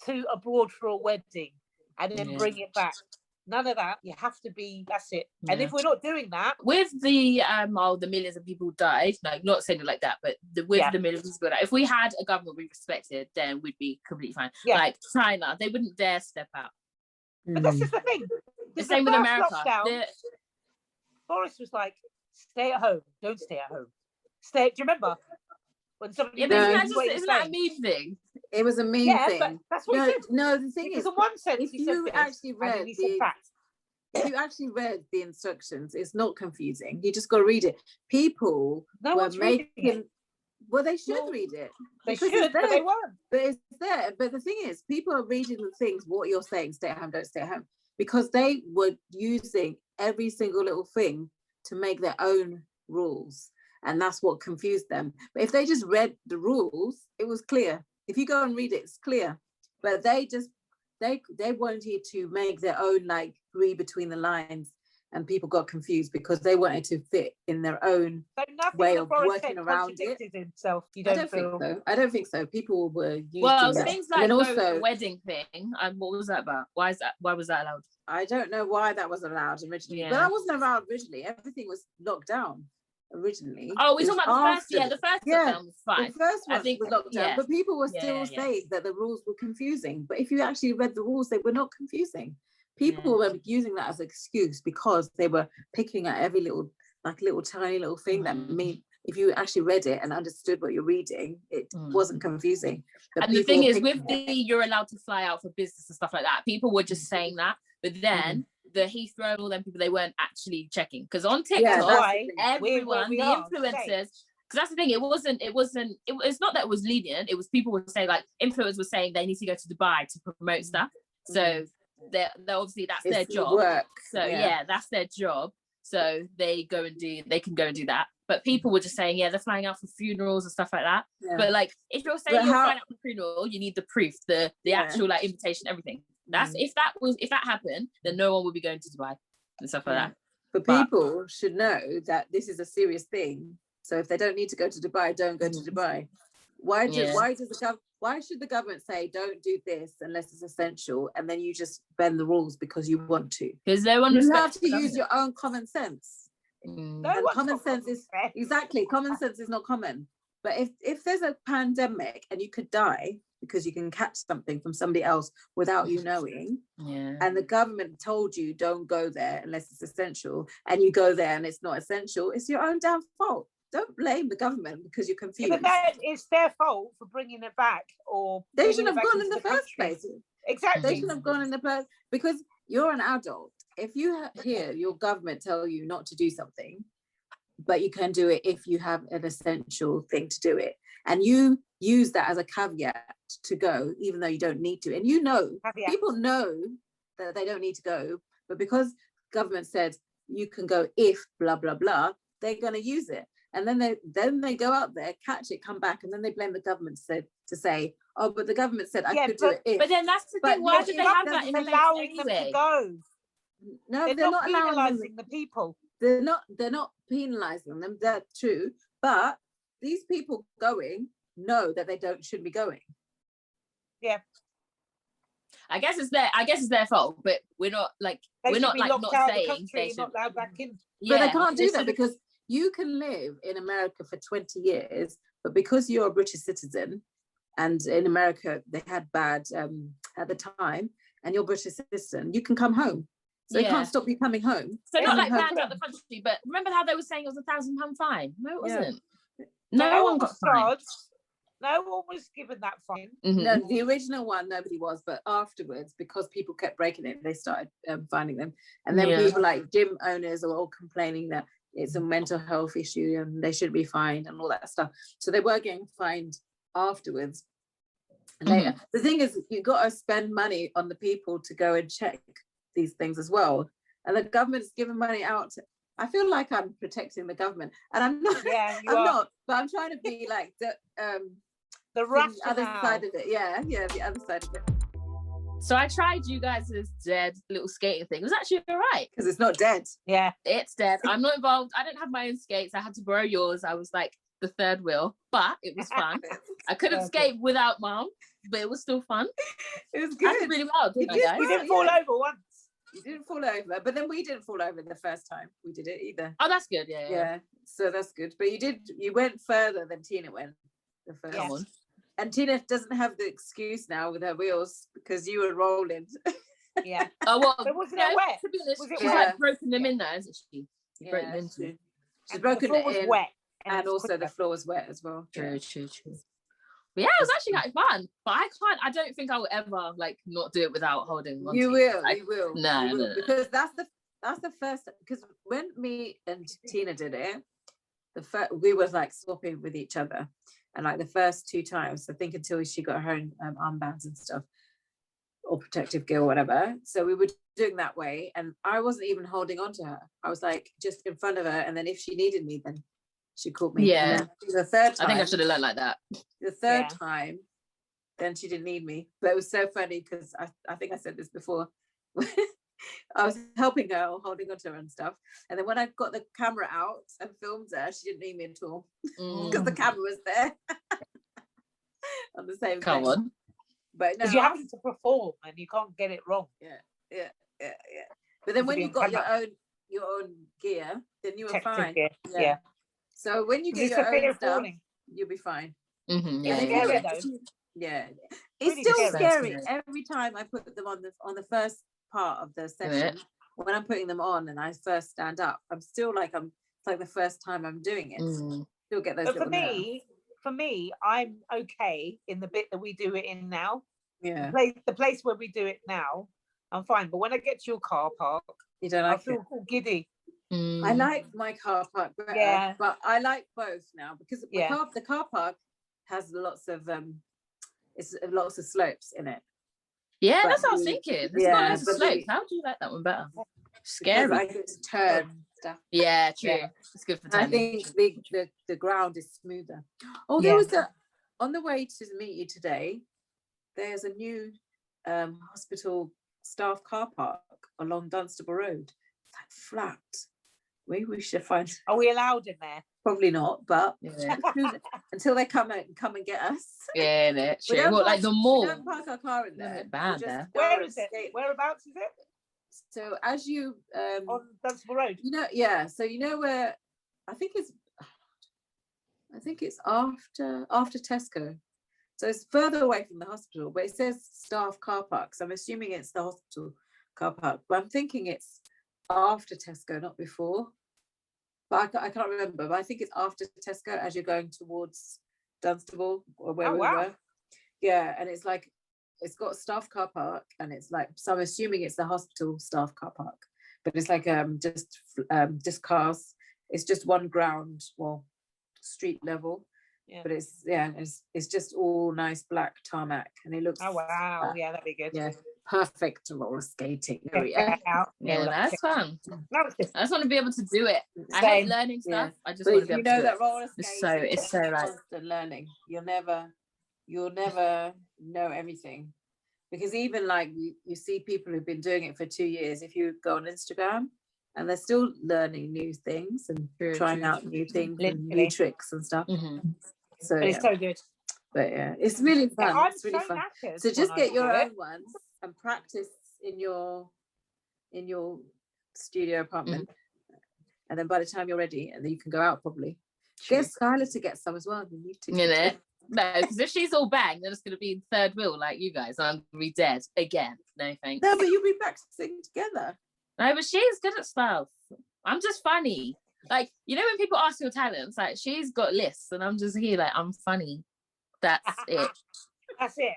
to abroad for a wedding and then bring it back. None of that. You have to be, that's it. Yeah. And if we're not doing that. With the millions of people died, like not saying it like that, but the millions of people died, if we had a government we respected, then we'd be completely fine. Yeah. Like China, they wouldn't dare step out. But this is the thing. The same with America. Boris was like, stay at home. Don't stay at home. Do you remember? When somebody isn't that a meme thing? It was a meme thing. But that's what he said. No, the thing is, in one sense, if you actually read the instructions, it's not confusing. You just got to read it. People were making. Well, they should read it. They should, but they weren't. But it's there. But the thing is, people are reading the things, what you're saying, stay at home, don't stay at home, because they were using every single little thing to make their own rules. And that's what confused them. But if they just read the rules, it was clear. If you go and read it, it's clear. But they wanted to make their own, like, read between the lines, and people got confused because they wanted to fit in their own way of working around it. Himself. I don't think so. People were using things like the wedding thing. What was that about? Why was that allowed? I don't know why that was allowed originally. But that wasn't allowed originally. Everything was locked down originally. Oh, we're talking about the first lockdown was fine. The first one was locked down, but people were still saying that the rules were confusing. But if you actually read the rules, they were not confusing. People were using that as an excuse because they were picking at every little tiny little thing that mean. If you actually read it and understood what you're reading, it wasn't confusing. And the thing is, with you're allowed to fly out for business and stuff like that, people were just saying that. But then the Heathrow and all them people, they weren't actually checking. Because on TikTok, everyone, the influencers, because that's the thing, it's not that it was lenient, it was people were saying, like, influencers were saying they need to go to Dubai to promote stuff. So they're obviously, that's their job. Work. So that's their job. So they can go and do that. But people were just saying, they're flying out for funerals and stuff like that. Yeah. But like, if you're saying you're flying out for a funeral, you need the proof, the actual like invitation, everything. That's if that happened, then no one would be going to Dubai and stuff like that. But people should know that this is a serious thing. So if they don't need to go to Dubai, don't go to Dubai. Why should the government say don't do this unless it's essential, and then you just bend the rules because you want to? Because you have to use your own common sense. Common sense is not common. But if there's a pandemic and you could die because you can catch something from somebody else without you knowing, and the government told you don't go there unless it's essential, and you go there and it's not essential, it's your own damn fault. Don't blame the government because you're confused. Yeah, but it's their fault for bringing it back, or they shouldn't have gone in the first place. Exactly. They shouldn't have gone in the first, because you're an adult. If you hear your government tell you not to do something, but you can do it if you have an essential thing to do it, and you use that as a caveat to go, even though you don't need to, and people know that they don't need to go, but because government said you can go if blah blah blah, they're going to use it. And then they go out there, catch it, come back, and then they blame the government to say, oh, but the government said I could do it if. But then that's the thing. Why do they have that in place allowing anyway? them to go? No, they're not penalising the people. They're not penalising them. That's true. But these people going know that they shouldn't be going. Yeah. I guess it's their fault, but we're not saying they should. Not allowed back in. But they can't do that because you can live in America for 20 years, but because you're a British citizen, and in America they had bad at the time, and you're a British citizen, you can come home. So they can't stop you coming home. So not like banned out the country, but remember how they were saying it was £1,000 fine? No, it wasn't. No one got charged. No one was given that fine. Mm-hmm. No, the original one, nobody was, but afterwards, because people kept breaking it, they started finding them. And then people like gym owners are all complaining that it's a mental health issue and they should be fined and all that stuff. So they were getting fined afterwards. Later. The thing is, you got to spend money on the people to go and check these things as well. And the government's giving money out. I feel like I'm protecting the government, and I'm not. Yeah, not. But I'm trying to be like the other side of it. Yeah, the other side of it. So I tried you guys' dead little skating thing. It was actually all right. Because it's not dead. Yeah. It's dead. I'm not involved. I don't have my own skates. I had to borrow yours. I was like the third wheel, but it was fun. I couldn't skate without Mom, but it was still fun. It was good. I did really well, didn't I, guys? You didn't fall over once. You didn't fall over, but then we didn't fall over the first time we did it either. Oh, that's good. Yeah. So that's good. But you went further than Tina went the first one. And Tina doesn't have the excuse now with her wheels because you were rolling. Yeah. Oh, well, but wasn't it wet? To be honest, she's like broken them in there, isn't she? She broke them into. She's broken it in. Wet. And also the floor was wet as well. True. But yeah, it was actually quite fun. But I don't think I will ever like not do it without holding on. You will. No. Because that's the first, because when me and Tina did it, we were like swapping with each other. And like the first 2 times, I think until she got her own armbands and stuff, or protective gear or whatever. So we were doing that way. And I wasn't even holding on to her. I was like just in front of her. And then if she needed me, then she called me. Yeah. The third time. I think I should have learned like that. The third time, then she didn't need me. But it was so funny because I think I said this before. I was helping her, holding onto her and stuff. And then when I got the camera out and filmed her, she didn't need me at all because the camera was there on the same Come on. But no, you have to perform and you can't get it wrong. Yeah. But then when you got your own gear, then you were fine. Yeah. So when you get your own stuff, you'll be fine. Mm-hmm. Yeah. It's still scary every time I put them on the first part of the session. When I'm putting them on and I first stand up, I'm still like it's like the first time I'm doing it. Still get those. But for me, I'm okay in the bit that we do it in now. Yeah. The place where we do it now, I'm fine. But when I get to your car park, you don't like I feel giddy. I like my car park better, but I like both now because the car park has lots of lots of slopes in it. Yeah, that's what I was thinking. It's got loads of slopes. How do you like that one better? Scary. I get to turn stuff. Yeah, true. Yeah. It's good for turning. I think the ground is smoother. Oh, there was on the way to meet you today, there's a new hospital staff car park along Dunstable Road. It's like flat. Maybe we should find. Are we allowed in there? Probably not, but until they come and get us. Yeah, true. Like the mall. We don't park our car in there. Bad there. Where is it? Whereabouts is it? So as you on Dunstable Road. So you know where I think it's I think it's after Tesco. So it's further away from the hospital, but it says staff car park. So I'm assuming it's the hospital car park, but I'm thinking it's after Tesco, not before. But I can't remember, but I think it's after Tesco as you're going towards Dunstable or where we were. Yeah, and it's like, it's got a staff car park, and it's like, so I'm assuming it's the hospital staff car park, but it's like just cars. It's just one ground, well, street level. Yeah. But it's just all nice black tarmac, and it looks. Oh wow! Yeah, that'd be good. Yeah, perfect roller skating area. Yeah, that's fun. I just want to be able to do it. I hate learning stuff. I just want to be able to do it. That roller skating. It's so like constant learning. You'll never know everything, because even like you see people who've been doing it for 2 years. If you go on Instagram, and they're still learning new things and trying out new things and new tricks and stuff. Mm-hmm. So but it's so good. But yeah, it's really fun. Yeah, it's really fun. So just get your own ones and practice in your studio apartment. And then by the time you're ready, and then you can go out probably. Get Skylar to get some as well. You need to. You know? No, because if she's all bang, then it's going to be third wheel like you guys. I'm going to be dead again. No thanks. No, but you'll be practicing together. No, but she's good at stuff. I'm just funny. Like, you know, when people ask your talents, like, she's got lists, and I'm just here like, I'm funny. That's it. That's it.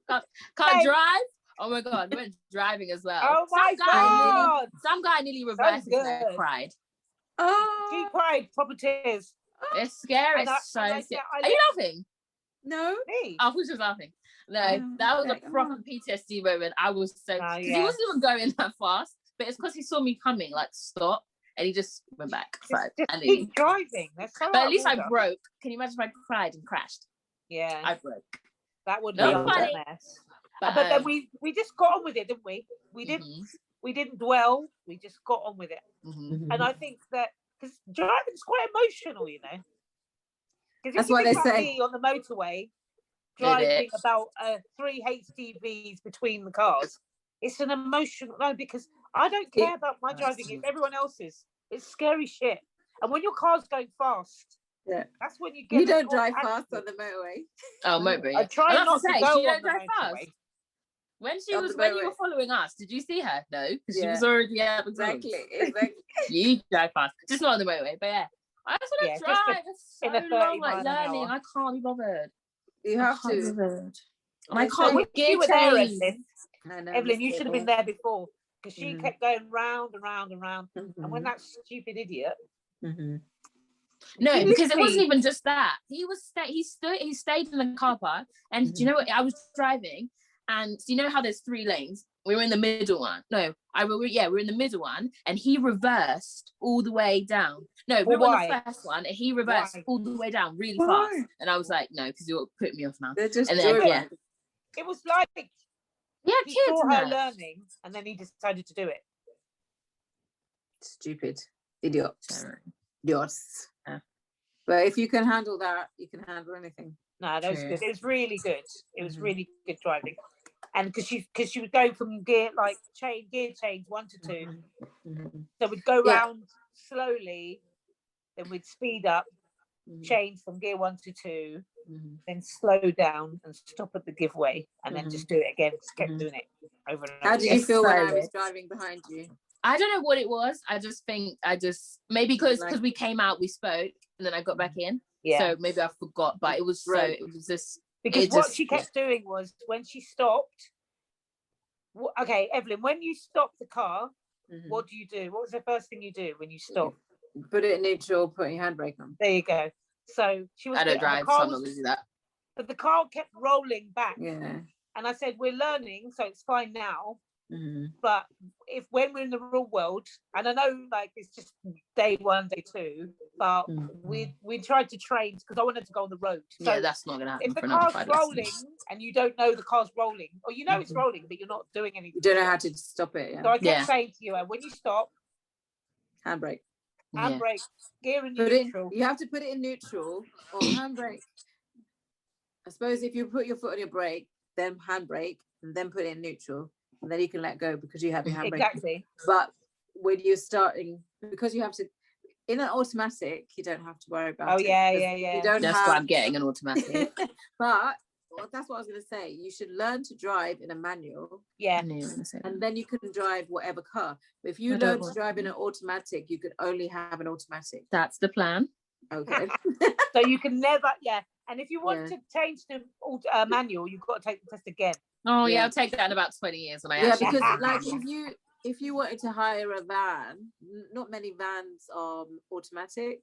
Can't drive. Oh my god, I went driving as well. Oh my god! Some guy nearly reversed and I cried. Oh, she cried proper tears. It's scary. It's so scary. Are you laughing? No. Me? I thought she was laughing. No, that was a proper PTSD moment. I was so because he wasn't even going that fast, but it's because he saw me coming, like stop, and he just went back. Just keep driving. That's so but at least I broke. Can you imagine if I cried and crashed? Yeah, I broke. That would be a mess. But then we just got on with it, didn't we? We didn't dwell. We just got on with it. And I think that because driving's quite emotional, you know. That's what they say on the motorway. Driving about 3 HGVs between the cars, it's an emotional because I don't care about my driving, it's everyone else's. It's scary shit. And when your car's going fast, that's when you get. You don't drive fast on the motorway. Oh, motorway. I try not to go you don't on drive the motorway. Fast. When you were following us, did you see her? No, because she was already out. Exactly. You drive fast, just not on the motorway, but yeah. I just want to drive. It's so long, like learning. I can't be bothered. You have to. And I can't get it. Evelyn, you should have been there before, because she kept going round and round and round. And when that stupid idiot. No, because it wasn't even just that. He stayed in the car park, and do you know what? I was driving, and do you know how there's 3 lanes? We were in the middle one. No, we're in the middle one, and he reversed all the way down. No, we were on the first one, and he reversed all the way down really fast. And I was like, no, because you're putting me off now. They're just it was like he saw her learning, and then he decided to do it. Stupid idiots. But if you can handle that, you can handle anything. No, that was good. It was really good. It was really good driving. And because she was going from gear change 1 to 2, so we'd go round slowly, then we'd speed up, change from gear 1 to 2, then slow down and stop at the giveaway, and then just do it again. Just kept doing it over and over. How did you feel when I was driving behind you? I don't know what it was. I just think maybe because we came out, we spoke, and then I got back in. Yeah. So maybe I forgot, but it was it was just. Because what she kept doing was when she stopped. Okay, Evelyn, when you stop the car, what do you do? What was the first thing you do when you stop? Put it in neutral, put your handbrake on. There you go. So she was. I don't drive, so I'm not going to do that. But the car kept rolling back. Yeah. And I said, we're learning, so it's fine now. But when we're in the real world, and I know like it's just day 1, day 2, but we tried to train because I wanted to go on the road. So that's not gonna happen. If the car's rolling and you don't know the car's rolling, or you know it's rolling, but you're not doing anything. You don't know how to stop it. Yeah. So I kept saying to you, when you stop, handbrake, gear in neutral. You have to put it in neutral or handbrake. I suppose if you put your foot on your brake, then handbrake, and then put it in neutral. And then you can let go because you have your handbrake. Exactly. But when you're starting, because you have to, in an automatic, you don't have to worry about it. Yeah. You don't That's why I'm getting an automatic. But that's what I was going to say. You should learn to drive in a manual. Yeah. And then you can drive whatever car. But if you learn to drive in an automatic, you could only have an automatic. That's the plan. Okay. So you can never, and if you want to change to manual, you've got to take the test again. Oh yeah, I'll take that in about 20 years when I actually because like if you wanted to hire a van, not many vans are automatic.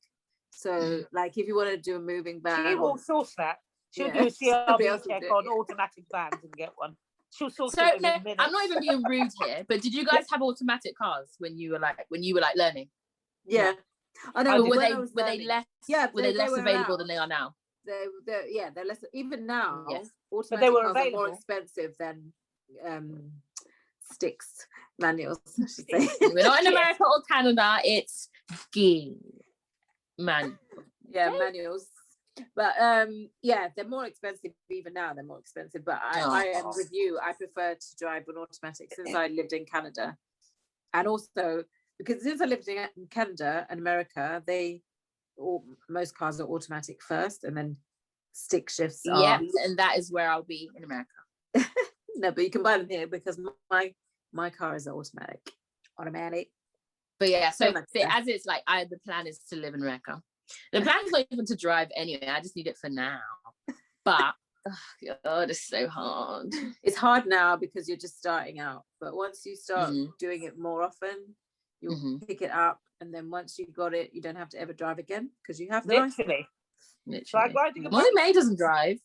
So like if you want to do a moving van, she will source that. She'll do a CRB check on automatic vans and get one. She'll source it in a minute. I'm not even being rude here, but did you guys have automatic cars when you were like learning? Yeah. I know. Were they less? Yeah, were they less available around. Than they are now? They're less. Even now, automatic but they were cars available. are more expensive than sticks manuals. I should say. We're not in America or Canada. It's gear manual. Yeah, manuals. But they're more expensive even now. They're more expensive. But I am with you. I prefer to drive an automatic since I lived in Canada, and also because since I lived in Canada and America, most cars are automatic first, and then stick shifts. Yeah, and that is where I'll be in America. No, but you can buy them here because my car is automatic. But yeah, so as it's like the plan is to live in America. The plan is not even to drive anyway. I just need it for now. But oh God, it's so hard. It's hard now because you're just starting out. But once you start doing it more often, you'll pick it up. And then once you got it, you don't have to ever drive again because you have the literally. Like riding a Molly May doesn't drive.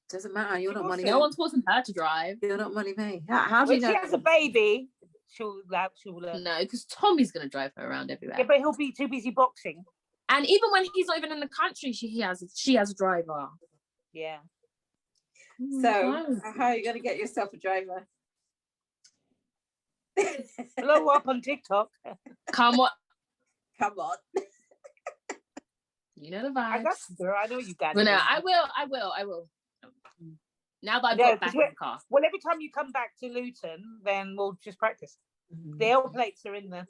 Doesn't matter. You're not Molly May. No one's forcing her to drive. You're not Molly May. How do you know? When she has a baby, she'll learn. No, because Tommy's gonna drive her around everywhere. Yeah, but he'll be too busy boxing. And even when he's not even in the country, she has a driver. Yeah. So how are you gonna get yourself a driver? Blow up on TikTok. Come on. You know the vibes. I know you can. But no, I will. Now that I've got back in the car. Well, every time you come back to Luton, then we'll just practice. The L plates are in the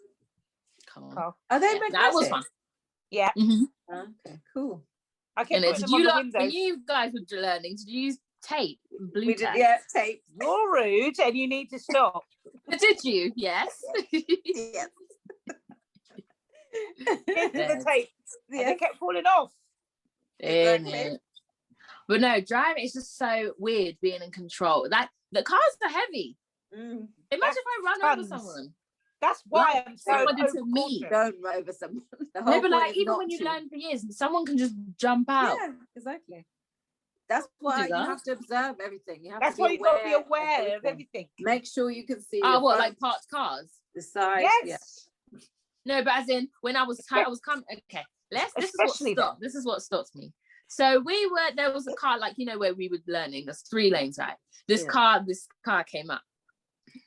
car. Are they That was fun. Yeah. Okay, cool. I kept putting them on the windows. When you guys were learning, did you use tape? Blue tape? Yeah, tape. You're rude and you need to stop. Did you? Yes. Yes. Into the tape. And they kept falling off. Exactly. But no, driving is just so weird being in control. That the cars are heavy. Imagine if I run over someone. That's why I'm so me. Don't run over someone. No, but like even when you learn for years, someone can just jump out. Yeah, exactly. That's why you have to observe everything. That's why you've got to be aware of everything. Make sure you can see. Oh, what, like parked cars? The side. Yes. Yeah. No, but as in when I was coming. Okay, this is what stops me. So there was a car, like, you know, where we were learning. There's 3 lanes, right? This car came up,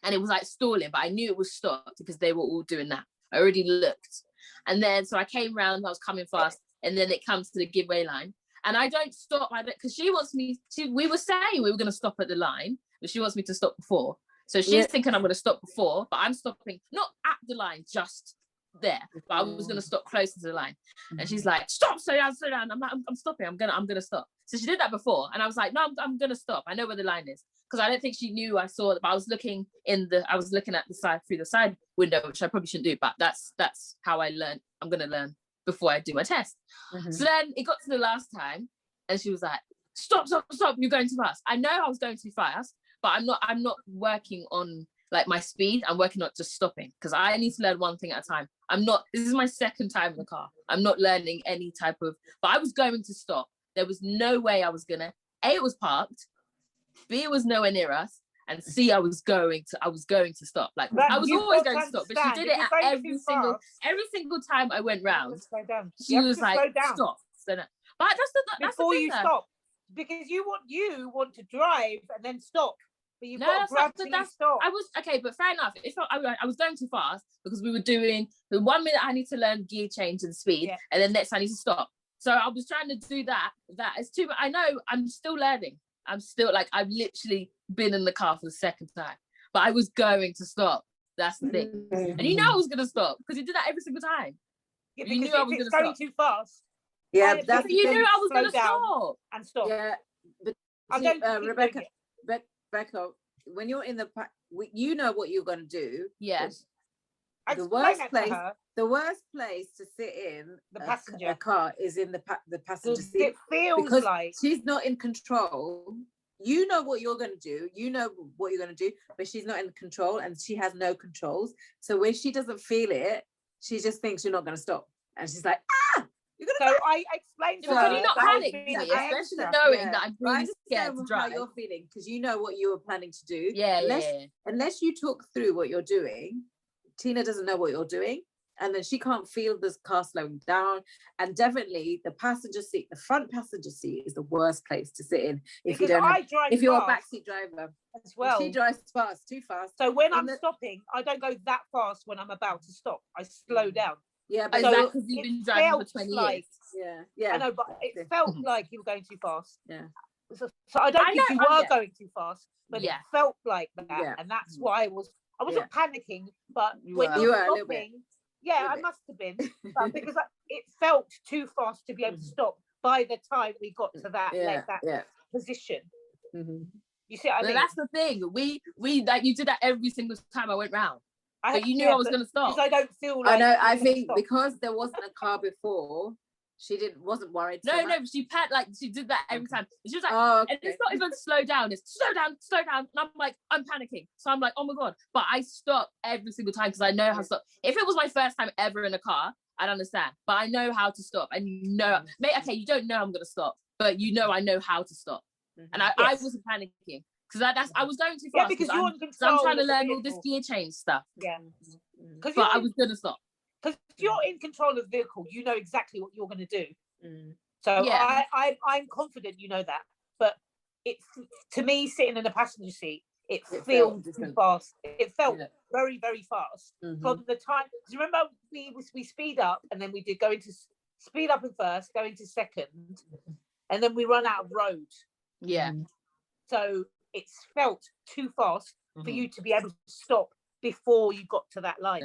and it was like stalling, but I knew it was stopped because they were all doing that. I already looked, and then so I came round. I was coming fast, and then it comes to the giveaway line. And I don't stop because she wants me to. We were saying we were going to stop at the line, but she wants me to stop before. So she's thinking I'm going to stop before, but I'm stopping not at the line, just there. But I was going to stop closer to the line. And she's like, "Stop! Slow down!" I'm like, "I'm stopping. I'm gonna stop." So she did that before, and I was like, "No, I'm going to stop. I know where the line is." Because I don't think she knew I saw it. But I was looking at the side through the side window, which I probably shouldn't do. But that's how I learned. I'm going to learn before I do my test. So then it got to the last time, and she was like, stop, you're going too fast. I know I was going too fast, but I'm not working on like my speed. I'm working on just stopping, because I need to learn one thing at a time. This is my second time in the car. I'm not learning any type of, but I was going to stop. There was no way I was gonna, A, it was parked, B, it was nowhere near us, and C, I was going to stop. Like, I was always going to stop, but she did it at every single time I went round. She was like, stop. So no. But that's before the thing, you stop, because you want to drive and then stop. But you've got to grab till you stop. I was okay, but fair enough. If I was going too fast because we were doing the 1 minute I need to learn gear change and speed, and then next I need to stop. So I was trying to do that. That is too much. I know I'm still learning. I'm still like, I've literally been in the car for the second time, but I was going to stop. That's the thing. And you know I was going to stop because you did that every single time. Yeah, You because knew I if was it's gonna going stop. too fast, Yeah, I that's But you the knew thing. I was slow gonna down stop. and stop. Yeah, but I see, don't keep doing Rebecca, it. Rebecca, when you're in the, you know what you're going to do. Yes. I The explain worst that place, to her. the worst place to sit in The passenger. a car is in the passenger Because seat, it feels because like she's not in control. You know what you're going to do. You know what you're going to do, but she's not in control, and she has no controls. So when she doesn't feel it, she just thinks you're not going to stop, and she's like, ah, you're going to. so I explained to But her can you not that I was panic being me, extra. especially knowing that I'm But I really scared understand to how drive? you're feeling, because you know what you were planning to do. Yeah, Unless you talk through what you're doing, Tina doesn't know what you're doing, and then she can't feel this car slowing down. And definitely the passenger seat, the front passenger seat, is the worst place to sit in if Because you don't have, I drive if you're a fast backseat driver as well. She drives fast, too fast. So when In I'm the- stopping, I don't go that fast when I'm about to stop. I slow down. Yeah, Is but So that you're- because you've it been driving for felt 20 like- years? yeah. I know, but it felt like you were going too fast. Yeah. So I don't I think know, you were yeah. going too fast, but Yeah. it felt like that, Yeah. and that's why I wasn't panicking. But You when were. You you're were a little bit. stopping, yeah, Little I bit. must have been, but because it felt too fast to be able to stop. By the time we got to that position, Mhm. you see what I But mean? that's the thing. We like you did that every single time I went round. I But you knew I was gonna stop. because I don't feel like I know. you're I gonna think stop. because there wasn't a car before, she wasn't worried. So No, much. but she did that every time. She was like, Oh, and it's not even slow down. It's slow down. And I'm like, I'm panicking. So I'm like, oh my god. But I stop every single time because I know how to stop. If it was my first time ever in a car, I'd understand. But I know how to stop, and mate. Okay, you don't know I'm gonna stop, but you know I know how to stop, and I wasn't panicking because I was going too fast. Yeah, because you're in control. I'm trying to of the learn all this vehicle. gear change stuff. Yeah, because But I was gonna stop. Because you're in control of the vehicle, you know exactly what you're going to do. So Yeah. I'm confident you know that. But it's, to me, sitting in the passenger seat, it feels too different. fast. It felt very, very fast Mhm. from the time. Because remember, we speed up, and then we did go into speed up in first, go into second, and then we run out of road. Yeah. So it's felt too fast for you to be able to stop before you got to that line.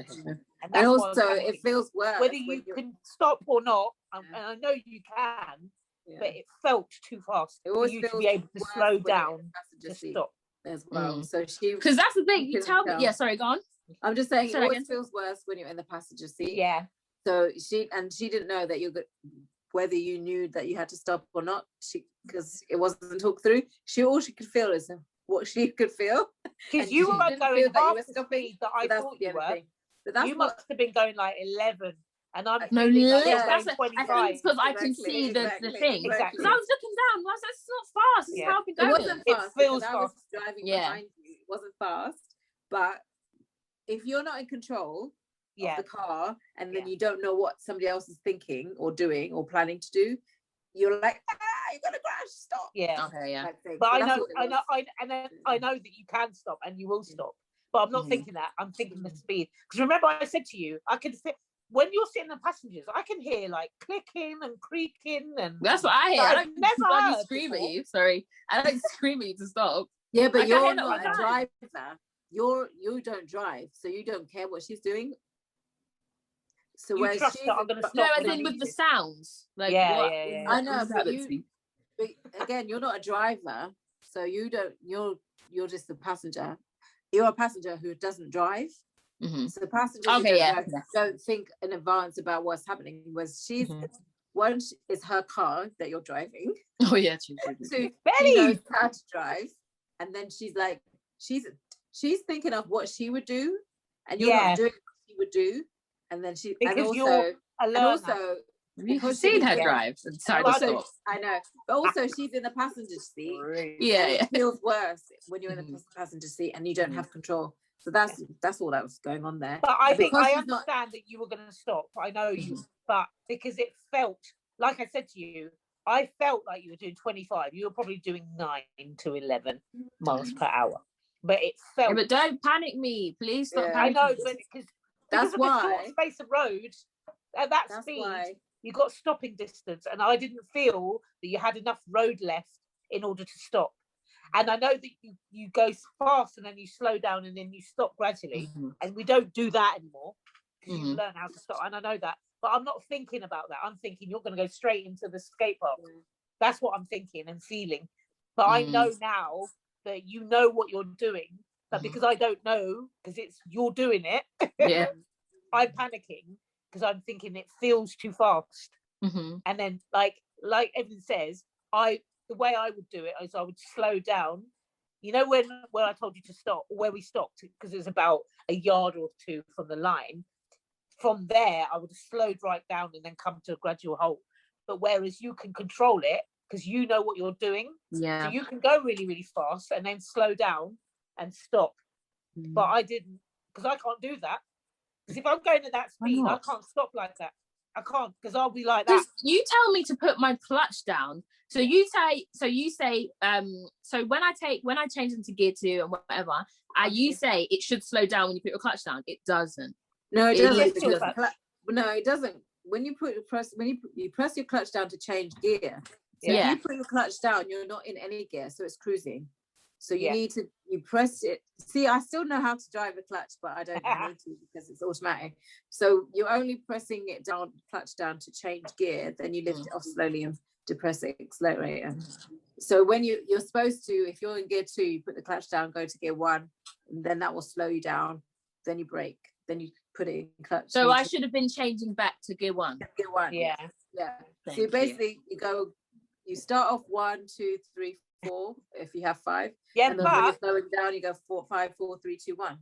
And that's what also, I'm it feels worse whether when you you're- can stop or not, and I know you can, but it felt too fast It for always you to feels be able to worse slow when you're in down the passenger to seat stop. as well. So Because that's the thing. You couldn't tell me. tell. Yeah. Sorry. Go on. I'm just saying, Say it that always again. feels worse when you're in the passenger seat. Yeah. So she didn't know that whether you knew that you had to stop or not. Because it wasn't talked through. All she could feel is what she could feel. Because And you she were didn't going feel that you half were the stopping, speed that so I that's thought the you other were. thing. But that's You what, must have been going like 11, and I'm No, feeling like yeah, you're going I 25. think it's because I can Exactly, see the thing. Exactly. Because I was looking down. I was like, it's not fast. It's Yeah. how I've been it going. wasn't It fast. feels because I was fast. driving Yeah. behind you. It wasn't fast. But if you're not in control of the car, and then you don't know what somebody else is thinking or doing or planning to do, you're like, you're gonna crash, stop. Yeah. Okay, yeah. But I that's know, what it I know, was. I know that you can stop and you will stop. But I'm not thinking that. I'm thinking the speed. Because remember, I said to you, I can fit when you're sitting in passengers. I can hear like clicking and creaking, and That's what I hear. I don't never heard scream before. at you. Sorry, I don't scream at you to stop. Yeah, but I can hear you're that all not the a time. driver. You don't drive, so you don't care what she's doing. So You whereas trust she's that I'm going to stop. No, as when I in with need the to. sounds. Like Yeah, what? yeah. I know, what but does that mean? but again, you're not a driver, so you don't. You're just a passenger. You're a passenger who doesn't drive. Mhm. So passengers who Okay, don't yeah. drive don't think in advance about what's happening. Whereas once it's her car that you're driving. Oh yeah, true. So she Betty! knows how to drive, and then she's like, she's thinking of what she would do, and you're not doing what she would do, and then Because you're a learner. You've seen her drive and decided to stop. I know, but also she's in the passenger seat. Yeah, and yeah. it feels worse when you're in the passenger seat and you don't have control. So that's all that was going on there. But I think I she's understand that you were going to stop. I know you, but because it felt like I said to you, I felt like you were doing 25. You were probably doing 9 to 11 miles per hour. But it felt. Yeah, but don't panic me, please. Stop Yeah. I panicking. know, but because That's of the why. short space of road at that That's speed, why. you got stopping distance, and I didn't feel that you had enough road left in order to stop. And I know that you go fast and then you slow down and then you stop gradually, and we don't do that anymore because you've learned how to stop. And I know that, but I'm not thinking about that. I'm thinking you're going to go straight into the skate park. That's what I'm thinking and feeling. But I know now that you know what you're doing, but because I don't know, because you're doing it, I'm panicking because I'm thinking it feels too fast. And then like Evelyn says, the way I would do it is I would slow down. You know when I told you to stop, or where we stopped, because it was about a yard or two from the line. From there, I would have slowed right down and then come to a gradual halt. But whereas you can control it, because you know what you're doing, so you can go really, really fast and then slow down and stop. But I didn't, because I can't do that. Because if I'm going at that speed, I can't stop like that. I can't, because I'll be like that. You tell me to put my clutch down. So you say, so when I change into gear 2 and whatever, you say it should slow down when you put your clutch down. It doesn't. No, it doesn't. No, it doesn't. When you press your clutch down to change gear. So if you put your clutch down, you're not in any gear, so it's cruising. So you press it. See, I still know how to drive a clutch, but I don't need to because it's automatic. So you're only pressing it down, clutch down to change gear, then you lift it off slowly and depress it, accelerator. So when you're supposed to, if you're in gear 2, you put the clutch down, go to gear 1, and then that will slow you down. Then you brake, then you put it in clutch. So I should have been changing back to gear 1. Gear 1, yeah. So basically, you start off 1, 2, 3, 4. If you have 5, and then when you're slowing down, you go 4, 5, 4, 3, 2, 1.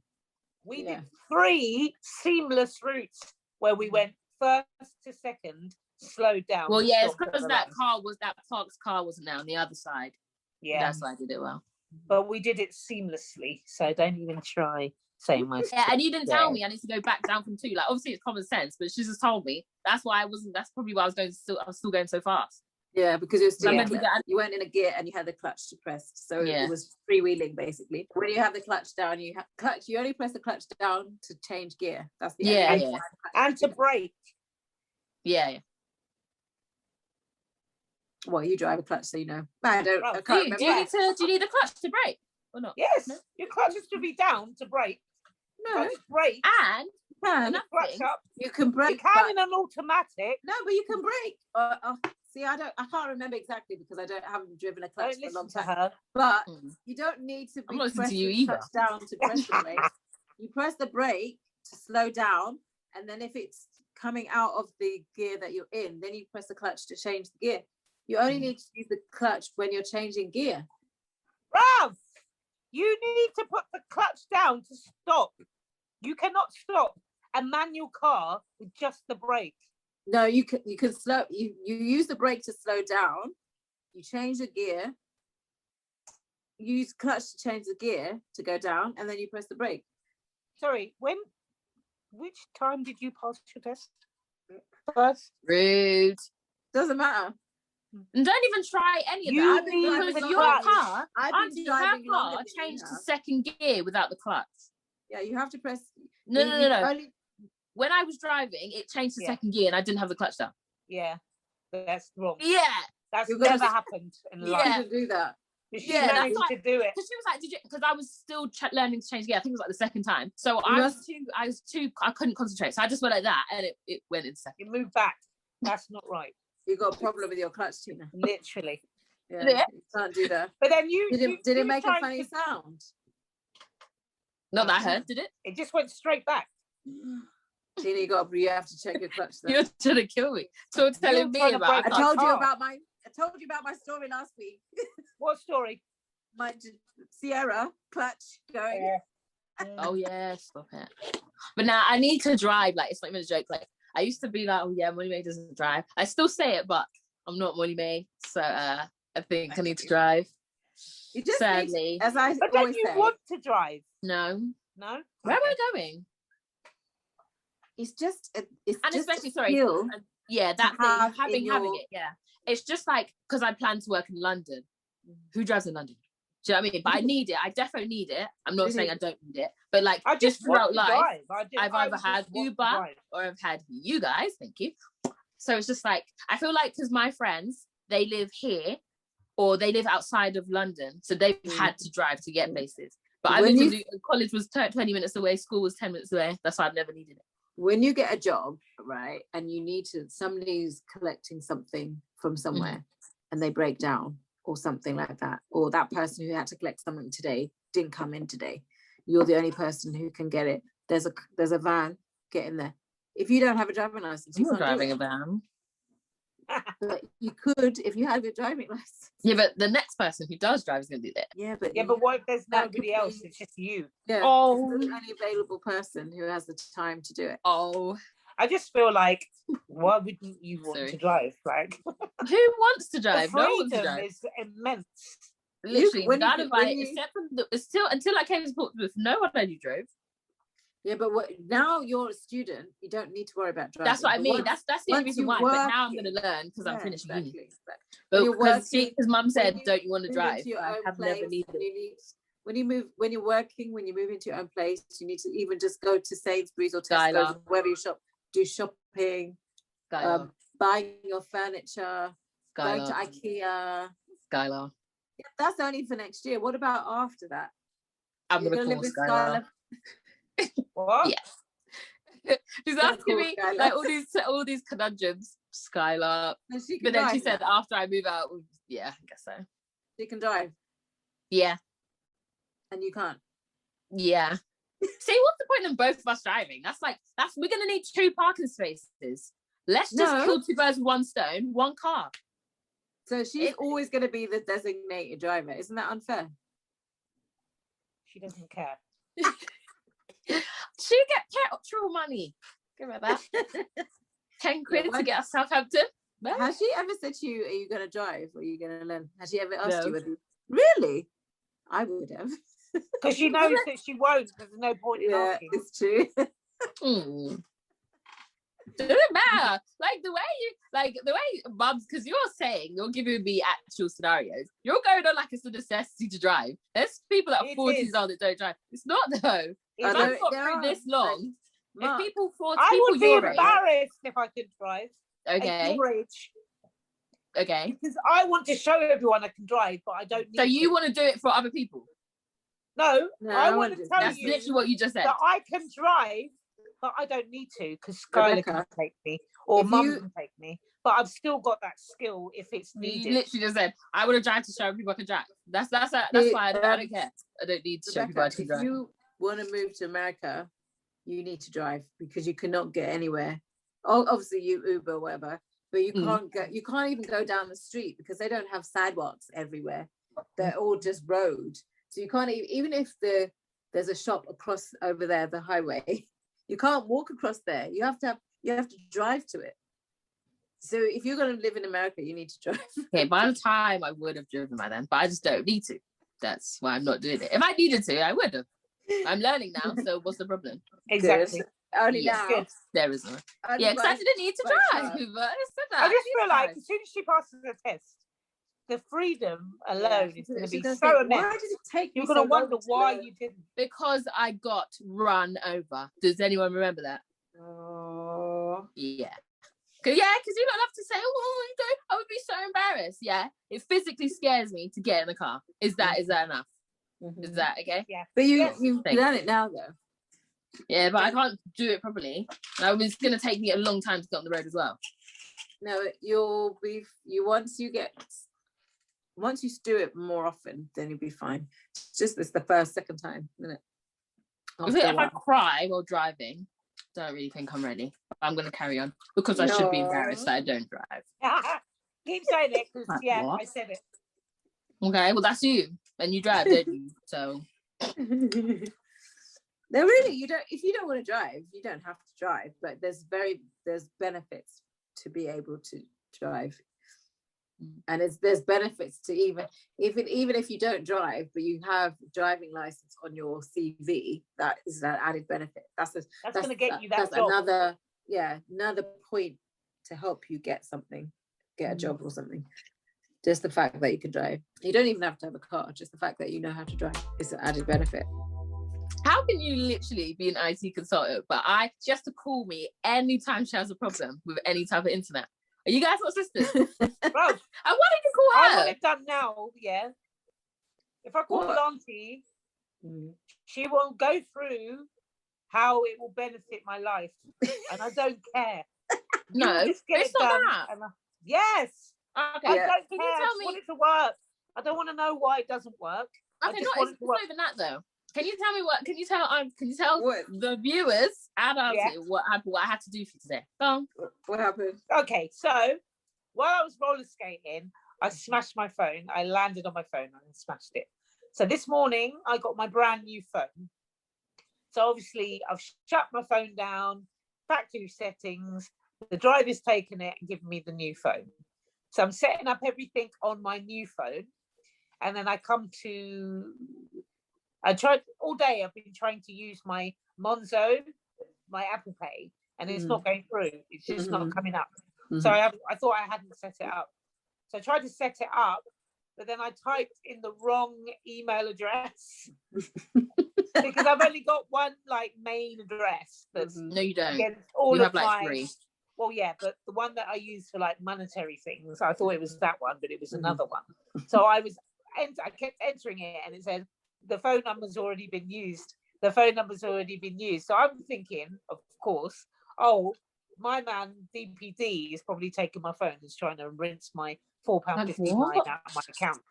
We did 3 seamless routes where we went first to second, slowed down. Well, yeah, it's because that park's car wasn't there on the other side. Yeah, that's why I did it well. But we did it seamlessly, so don't even try saying my. Yeah, and you didn't tell me I need to go back down from 2. Like, obviously it's common sense, but she just told me. That's why I wasn't. That's probably why I was still going so fast. Yeah, because it was you went in a gear and you had the clutch to press, so it was freewheeling basically. When you have the clutch down, you only press the clutch down to change gear. That's the and to brake. Yeah. Well, you drive a clutch, so you know. I can't remember. Do you need a clutch to brake or not? Yes, your clutch is to be down to brake. No, just brake. And clutch up. You can brake. You can in an automatic. No, but you can brake. See, I can't remember exactly because I haven't driven a clutch for a long time. But you don't need to be pressing the clutch down to press the brake. You press the brake to slow down, and then if it's coming out of the gear that you're in, then you press the clutch to change the gear. You only need to use the clutch when you're changing gear. Rav, you need to put the clutch down to stop. You cannot stop a manual car with just the brake. No, you can slow. You use the brake to slow down. You change the gear. You use clutch to change the gear to go down, and then you press the brake. Sorry, which time did you pass your test? First. Rude. Doesn't matter. And don't even try any of that. Because your car changed to second gear without the clutch. Yeah, you have to press. No. When I was driving, it changed to second gear and I didn't have the clutch down. Yeah, that's wrong. Yeah. That's never happened in life. You should do that. Yeah, that's like, to do it. Because she was like, because I was still learning to change gear. I think it was like the second time. So I couldn't concentrate. So I just went like that and it went in second. You moved back. That's not right. You got a problem with your clutch, Tina. Literally. Yeah. You can't do that. But then did it make a funny sound? Not that I heard, did it? It just went straight back. Tina, you have to check your clutch though. You're trying to kill me. So telling me about I told you about my story last week. What story? My Sierra clutch going. Yeah. Oh yeah, stop it. But now I need to drive. Like, it's not even a joke. Like, I used to be like, oh yeah, Molly May doesn't drive. I still say it, but I'm not Molly May, so I think I need to drive. You just sadly. As I but always don't you say, want to drive? No. Where am I going? It's just it's and just especially having it. Yeah, it's just like because I plan to work in London. Who drives in London? Do you know what I mean? But I need it. I definitely need it. I'm not saying I don't need it, but like just throughout life, I've either had Uber or I've had you guys. Thank you. So it's just like I feel like because my friends they live here or they live outside of London, so they've had to drive to get places. But I lived in college was 20 minutes away, school was 10 minutes away. That's why I've never needed it. when you get a job, right, and you need to, somebody's collecting something from somewhere and they break down or something like that, or that person who had to collect something today didn't come in today, you're the only person who can get it. There's a van, get in there. If you don't have a driving license, you can't driving do a van. But you could if you had a driving license. Yeah, but the next person who does drive is going to do that. Yeah, but what if there's nobody else? It's just you. Yeah. Oh, the only available person who has the time to do it. Oh, I just feel like, why wouldn't you want to drive? Like, who wants to drive? The freedom is immense. Literally, except for until I came to Portsmouth, no one I knew drove. Yeah, but now you're a student, you don't need to worry about driving. That's what I mean. That's the only reason why. But now I'm going to learn because I'm finishing uni. But because Mum said, "Don't you want to drive?" I have never needed. When you're working, when you move into your own place, you need to even just go to Sainsbury's or Tesco's, wherever you shop, do shopping, buying your furniture, going to IKEA. Skylar. Yeah, that's only for next year. What about after that? I'm going to call Skylar. What? Yes. She's asking me like all these conundrums. Skylar. But then she said after I move out, yeah, I guess so. She can drive. Yeah. And you can't. Yeah. See, what's the point in both of us driving? We're gonna need 2 parking spaces. Let's just kill 2 birds with 1 stone, 1 car. So she's always gonna be the designated driver. Isn't that unfair? She doesn't care. She get petrol money. Give her that. 10 quid to get us Southampton. Has she ever said to you, are you going to drive or are you going to learn? Has she ever asked you whether you... Really? I would have. Because she knows that she won't. There's no point in asking. It's true. Doesn't matter. Like the way Mum's, because you're saying you're giving me actual scenarios. You're going on like it's a necessity to drive. There's people that are 40 years old that don't drive. It's not though. If I've got through this long, if people 40, I people would be embarrassed if I could drive. Okay. Okay. Because I want to show everyone I can drive, but I don't need. So you want to do it for other people? No, I want to tell that's you literally what you just said. That I can drive, but I don't need to because Skylar can take me or Mum can take me. But I've still got that skill if it's needed. You literally just said, I want to drive to show people I can drive. That's why I don't care. I don't need to show people I can drive. If you want to move to America, you need to drive because you cannot get anywhere. Oh, obviously you Uber or whatever, but you can't even go down the street because they don't have sidewalks everywhere. They're all just road. So you can't even if there's a shop across over there, the highway, you can't walk across there. You have to drive to it. So if you're going to live in America, you need to drive. Okay, by the time I would have driven by then, but I just don't need to. That's why I'm not doing it. If I needed to, I would have. I'm learning now, so what's the problem? Exactly. Only now. Good. There is no. Yeah, because I didn't need to drive. I just feel like as soon as she passes the test, the freedom alone is going to be so immense. Why did it take You're going to wonder why you didn't. Because I got run over. Does anyone remember that? Oh. Yeah. Because you don't have to say, oh, you don't. I would be so embarrassed. Yeah. It physically scares me to get in the car. Is that enough? Mm-hmm. Is that okay? Yeah. But you've done it now, though. Yeah, but I can't do it properly. It's going to take me a long time to get on the road as well. No, once you do it more often, then you'll be fine. It's the second time, isn't it? If I cry while driving, don't really think I'm ready. I'm going to carry on because I should be embarrassed that I don't drive. Keep saying it because I said it. Okay, well that's you, and you drive, don't you? So. No, really, you don't. If you don't want to drive, you don't have to drive. But there's benefits to be able to drive, and there's benefits to even if you don't drive, but you have driving license on your CV. That is an added benefit. That's going to get you that that's job. another point to help you get a job or something. Just the fact that you can drive. You don't even have to have a car. Just the fact that you know how to drive is an added benefit. How can you literally be an IT consultant, but she has to call me anytime she has a problem with any type of internet? Are you guys not sisters? Bro, I wanted to call her. I want it done now, yeah. If I call Auntie, she won't go through how it will benefit my life, and I don't care. No, just get it's it not done. that. Yes. Okay. I don't care. Can you I tell just me? want it to work. I don't want to know why it doesn't work. Okay, it's not even that though. Can you tell me what? Can you tell what? the viewers and us Yeah. what I had to do for you today? Go on. What happened? Okay, so while I was roller skating, I smashed my phone. I landed on my phone and smashed it. So this morning I got my brand new phone. So obviously I've shut my phone down, factory settings. The driver's taken it and given me the new phone. So I'm setting up everything on my new phone, and then I tried all day. I've been trying to use my Monzo, my Apple Pay, and it's not going through. It's just not coming up. So I thought I hadn't set it up. So I tried to set it up, but then I typed in the wrong email address because I've only got one main address. That's no, you don't. All you of have my 3. Well, yeah, but the one that I use for monetary things, I thought it was that one, but it was another one. So I kept entering it, and it said the phone number's already been used. The phone number's already been used. So I'm thinking, of course, my man DPD is probably taking my phone and is trying to rinse my £4.59 out of my account.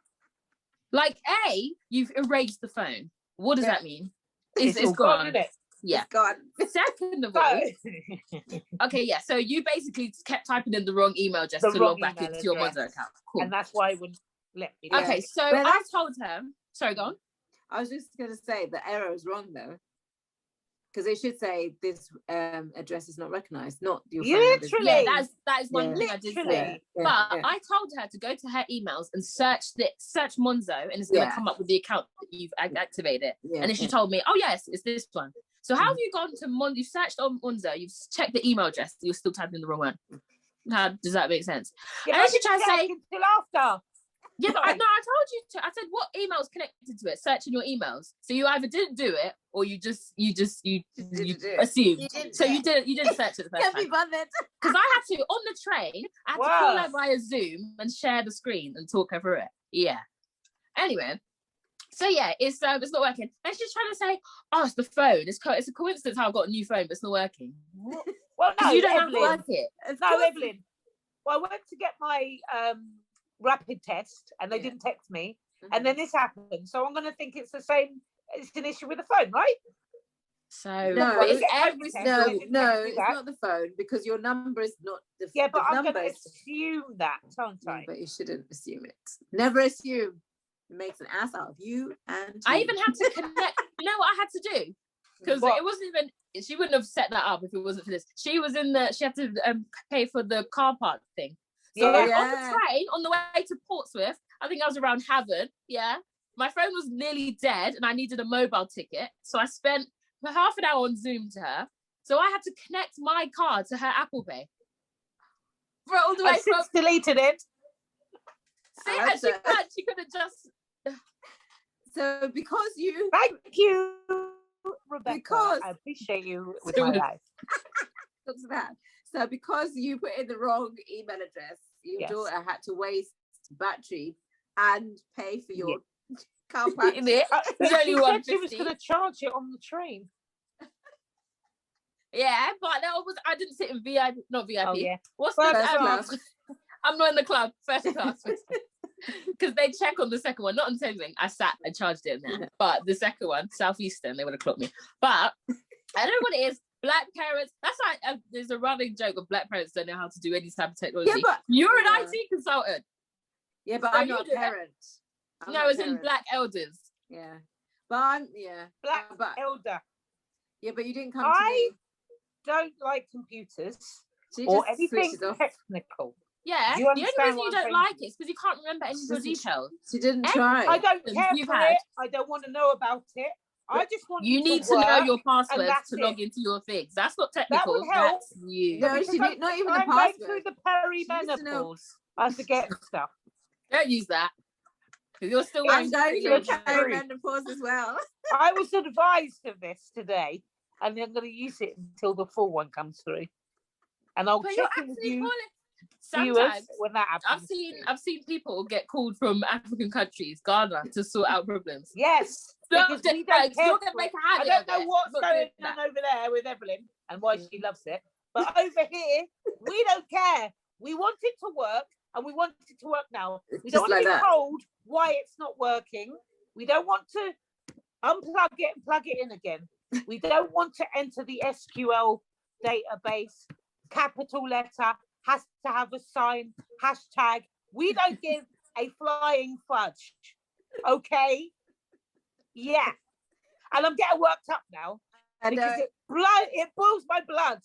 You've erased the phone. What does that mean? It's gone, isn't it? Yeah. It's gone. Second of all, okay, yeah. So you basically kept typing in the wrong email address to log back into your Monzo account. Cool. And that's why it wouldn't let me. Okay, so I told her. Sorry, go on. I was just going to say the error is wrong though, because it should say this address is not recognized, not your phone. Literally. Yeah, that is one thing I did say. But I told her to go to her emails and search Monzo, and it's going to come up with the account that you've activated. And then she told me, oh yes, it's this one. So how have you gone to Monzo? You've searched on Monzo, you've checked the email address, you're still typing in the wrong one. How does that make sense? Yeah, and then she tried to say until after. Yeah, but I told you to. I said, what email's connected to it? Searching your emails. So you either didn't do it, or you assumed. So you didn't search it the first Can't time. be bothered. Because I had to, on the train, I had to call her via Zoom and share the screen and talk her through it. Yeah. Anyway, so yeah, it's not working. And she's trying to say, oh, it's the phone. It's a coincidence how I got a new phone, but it's not working. Well, no, you don't Evelyn, have to work it. No, Evelyn. Well, I went to get my rapid test, and they didn't text me, and then this happened. So I'm going to think it's the same. It's an issue with the phone, right? So no, it's it's not the phone, because your number is not the yeah. But the I'm going to assume that, aren't I? But you shouldn't assume it. Never assume. It makes an ass out of you. And I even had to connect. You know what I had to do? Because it wasn't even. She wouldn't have set that up if it wasn't for this. She was she had to pay for the car park thing. So on the train, on the way to Portsmouth, I think I was around Havant, my phone was nearly dead and I needed a mobile ticket. So I spent half an hour on Zoom to her. So I had to connect my card to her Apple Pay. For all the way from... deleted it. See, she could have just... So because you... Thank you, Rebecca. Because... I appreciate you with my life. Looks bad. So because you put in the wrong email address, your daughter had to waste battery and pay for your car park. She said she was going to charge it on the train. Yeah, but I didn't sit in VIP, not VIP. Oh, yeah. What's first class? I'm not in the club, first class. Because they check on the second one, not on Tenzing. I sat and charged it in there. But the second one, Southeastern, they would have clocked me. But I don't know what it is. Black parents, that's like there's a running joke of black parents don't know how to do any type of technology. Yeah, but you're an IT consultant. Yeah, but so I'm not a parent. No, it's in black elders. Yeah. But I'm black elder. Yeah, but you didn't come to me. I don't like computers or anything technical. Yeah, the only reason you don't like it is because you can't remember any of your details. She didn't try. I don't care for it. I don't want to know about it. I just want you need to know your passwords to log into your things. That's not technical. That would help. That's you. No, she did not even the password. I'm going through the perimenopause. I forget stuff. Don't use that. Because you're still I'm going through perimenopause as well. I was advised of this today, and I'm going to use it until the full one comes through. And I'll check it with you. viewers when that happens. I've seen people get called from African countries, Ghana, to sort out problems. Yes. Because we don't care. I don't know what's going on over there with Evelyn and why she loves it. But over here, we don't care. We want it to work, and we want it to work now. We don't want to be told why it's not working. We don't want to unplug it and plug it in again. We don't want to enter the SQL database, capital letter, has to have a sign, hashtag. We don't give a flying fudge. Okay? Yeah. And I'm getting worked up now because it boils my blood.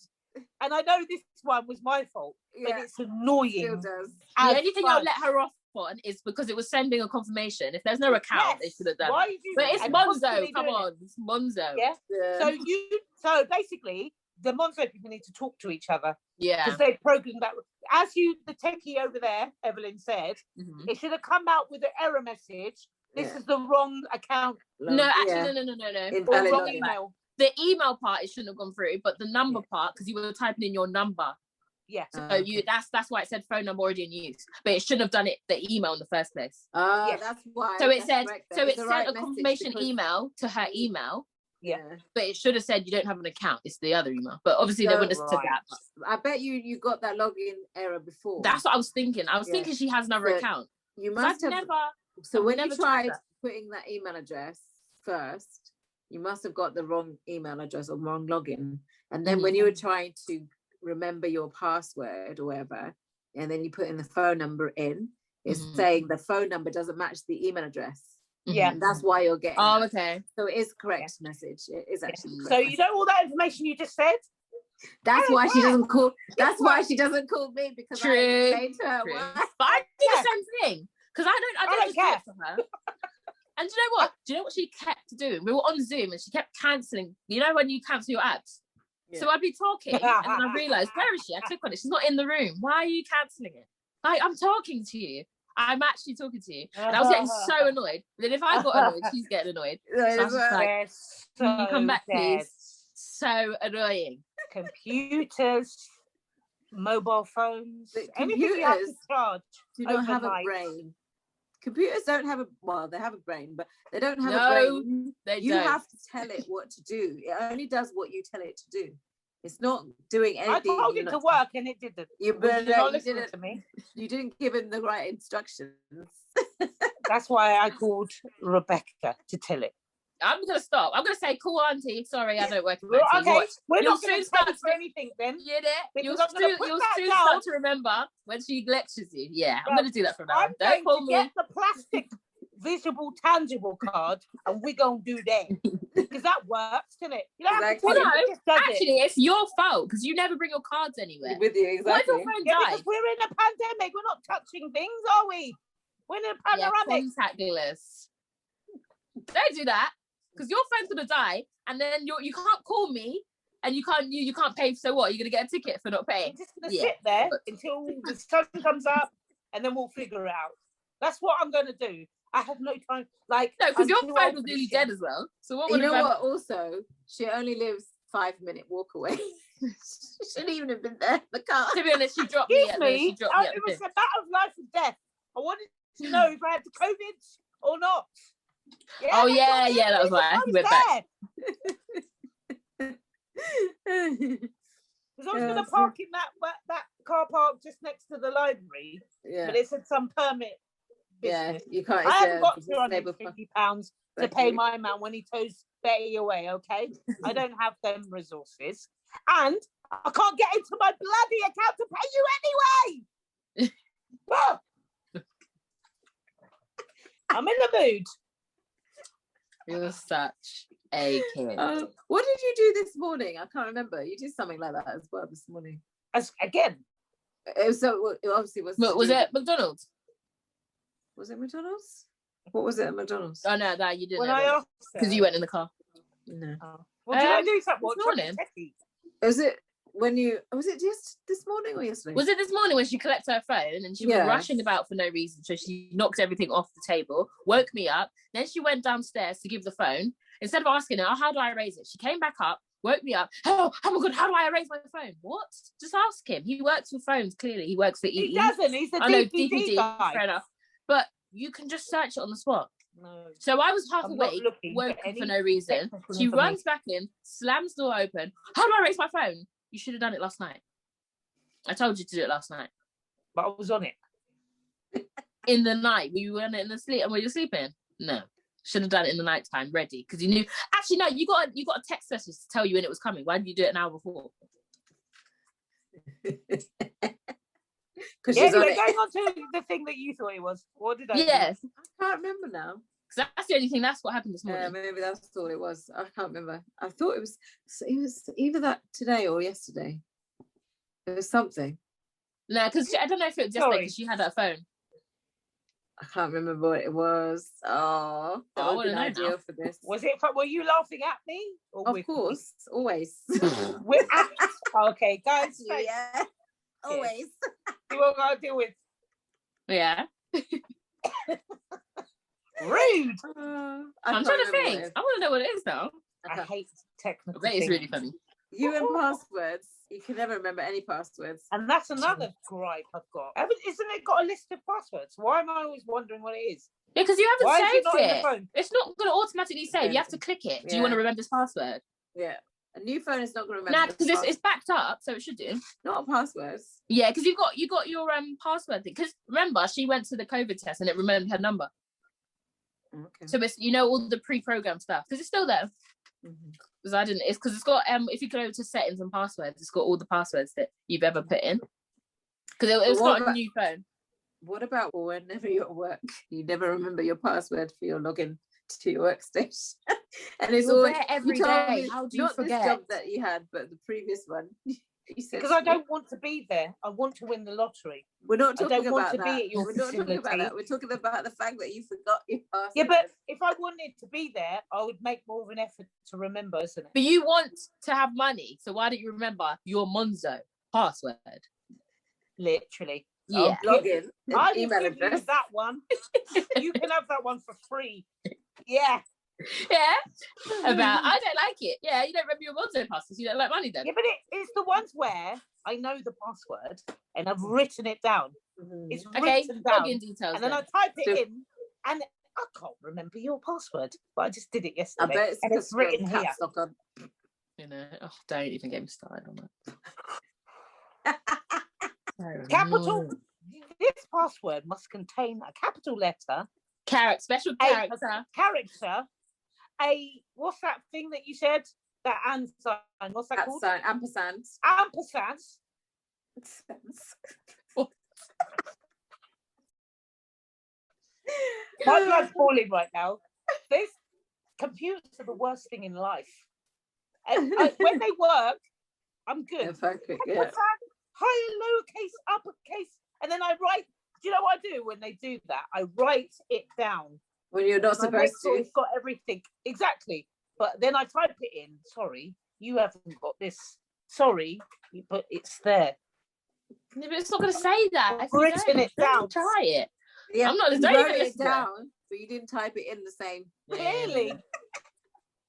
And I know this one was my fault, but it's annoying. Still does. The only thing I'll let her off on is because it was sending a confirmation. If there's no account, they should have done it. But it's Monzo. Come on, it's Monzo. Yeah. So basically, the Monzo people need to talk to each other. Yeah. Because they programmed that. As the techie over there, Evelyn said, it should have come out with an error message. This is the wrong account. No, actually, no. Wrong email. The email part, it shouldn't have gone through, but the number part, because you were typing in your number. Yeah. So that's why it said phone number already in use, but it shouldn't have done the email in the first place. That's why. So it sent a confirmation email to her email. Yeah. But it should have said you don't have an account. It's the other email. But obviously they wouldn't have said that. I bet you got that login error before. That's what I was thinking. I was thinking she has another account. You must have never. So when you tried putting that email address first, you must have got the wrong email address or wrong login. And then when you were trying to remember your password or whatever, and then you put in the phone number in, it's saying the phone number doesn't match the email address. Yeah. And that's why you're getting okay. So it is correct message. It is actually correct. So you know all that information you just said? That's why she doesn't call why she doesn't call me, because I explained to her why. But I do the same thing. Because I don't care for her. And do you know what she kept doing? We were on Zoom and she kept cancelling. You know when you cancel your apps? Yeah. So I'd be talking and then I realised, where is she? I click on it. She's not in the room. Why are you cancelling it? Like, I'm talking to you. I'm actually talking to you. And I was getting so annoyed. Then if I got annoyed, she's getting annoyed. So I was just like, can you come back, please? So annoying. Computers, mobile phones, anything you have to charge. Do not have a brain. Computers don't have they have a brain, but they don't have a brain. You have to tell it what to do. It only does what you tell it to do. It's not doing anything. I told it to work and it didn't. You didn't to me. You didn't give him the right instructions. That's why I called Rebecca to tell it. I'm gonna stop. I'm gonna say, "Cool, auntie. Sorry, I don't work in my team." Okay, we're not going to start for anything then. You'll soon start to remember when she lectures you. Yeah, I'm gonna do that from now on. Don't call me. Get the plastic, visible, tangible card, and we're gonna do that because that works, doesn't it? You don't have to tell it, actually, it's your fault because you never bring your cards anywhere. With you, exactly. What if your phone died? Because we're in a pandemic. We're not touching things, are we? We're in a panoramic. Contactless. Don't do that. Because your phone's gonna die, and then you can't call me, and you can't pay. So what? You're gonna get a ticket for not paying? You're just gonna sit there until the sun comes up, and then we'll figure it out. That's what I'm gonna do. I have no time. Like no, because your phone was nearly dead as well. So what? You know what? Also, she only lives 5-minute walk away. She shouldn't even have been there in the car. To be honest, she dropped me. It was a matter of life and death. I wanted to know if I had COVID or not. Yeah, that was why he went back. Because I was going to park in that car park just next to the library, but it said some permit business. You can't. I haven't got £250 to pay my man when he tows Betty away, okay? I don't have them resources. And I can't get into my bloody account to pay you anyway! I'm in the mood. You're such a kid. What did you do this morning? I can't remember. You did something like that as well this morning. Again? It obviously was. Was it McDonald's? Was it McDonald's? What was it at McDonald's? Oh no, you didn't. When I asked because you went in the car. No. Well, did I do something this morning? Was it when you? Was it just this morning or yesterday? Was it this morning when she collected her phone and she was rushing about for no reason? So she knocked everything off the table, woke me up. Then she went downstairs to give the phone. Instead of asking her, how do I raise it? She came back up, woke me up. Oh my God, how do I erase my phone? What? Just ask him. He works with phones, clearly. He works for EE. He doesn't. He's the DPD guy. Fair enough. But you can just search it on the spot. No. So I was half awake, woke up for no reason. She runs back in, slams the door open. How do I erase my phone? You should have done it last night. I told you to do it last night. But I was on it. In the night? Were you on it in the sleep? And were you sleeping? No. Should have done it in the night time, ready. Because you knew. Actually, no, you got a text message to tell you when it was coming. Why did you do it an hour before? Because going on to the thing that you thought it was. What did I do? I can't remember now. Because that's the only thing. That's what happened this morning. Yeah, maybe that's all it was. I can't remember. I thought it was either that today or yesterday. It was something. No, because I don't know if it was yesterday because she had her phone. I can't remember what it was. Oh, that would be an idea for this. Was it? Were you laughing at me? Of course, always. Okay, guys. Yeah, always. See what I gotta deal with. Yeah. Rude. I'm trying to think. I want to know what it is now. I hate technical. I bet it's really funny. You and passwords. You can never remember any passwords. And that's another gripe I've got. Isn't it got a list of passwords? Why am I always wondering what it is? Yeah, because you haven't saved it. It's not going to automatically save. Yeah. You have to click it. Do you want to remember this password? Yeah. A new phone is not going to remember. Nah, because it's backed up, so it should do. Not passwords. Yeah, because you got your password thing. Because remember, she went to the COVID test and it remembered her number. Okay. So it's all the pre-programmed stuff because it's still there. Because I didn't. It's because it's got if you go to settings and passwords, it's got all the passwords that you've ever put in. Because it was got a new phone. What about whenever you're at work, you never remember your password for your login to your workstation? And it's always every day. How do you forget? Not this job that you had, but the previous one. Because I don't want to be there. I want to win the lottery. We're not talking about that. We're not talking about that. We're talking about the fact that you forgot your password. Yeah, but if I wanted to be there, I would make more of an effort to remember, isn't it? But you want to have money, so why don't you remember your Monzo password? Literally. Yeah. Log in. I will give you that one. You can have that one for free. Yeah. Yeah. About I don't like it. Yeah, you don't remember your Monzo password. You don't like money then. Yeah, but it's the ones where I know the password and I've written it down. It's written down. Login details. And then I type it in and I can't remember your password. But I just did it yesterday. I bet it's written here. You know, don't even get me started on that. Capital. This password must contain a capital letter. Special character. What's that thing that you said? That and sign. What's that called? Ampersand. Ampersand. My blood's boiling right now. These computers are the worst thing in life. And when they work, I'm good. Yeah. High, lowercase, uppercase, and then I write. Do you know what I do when they do that? I write it down. When you're not supposed to. It's got everything. Exactly. But then I type it in. Sorry, you haven't got this. Sorry, but it's there. Yeah, but it's not going to say that. I've written it down. Try it. Yeah, I'm not you wrote it down, but you didn't type it in the same. Clearly.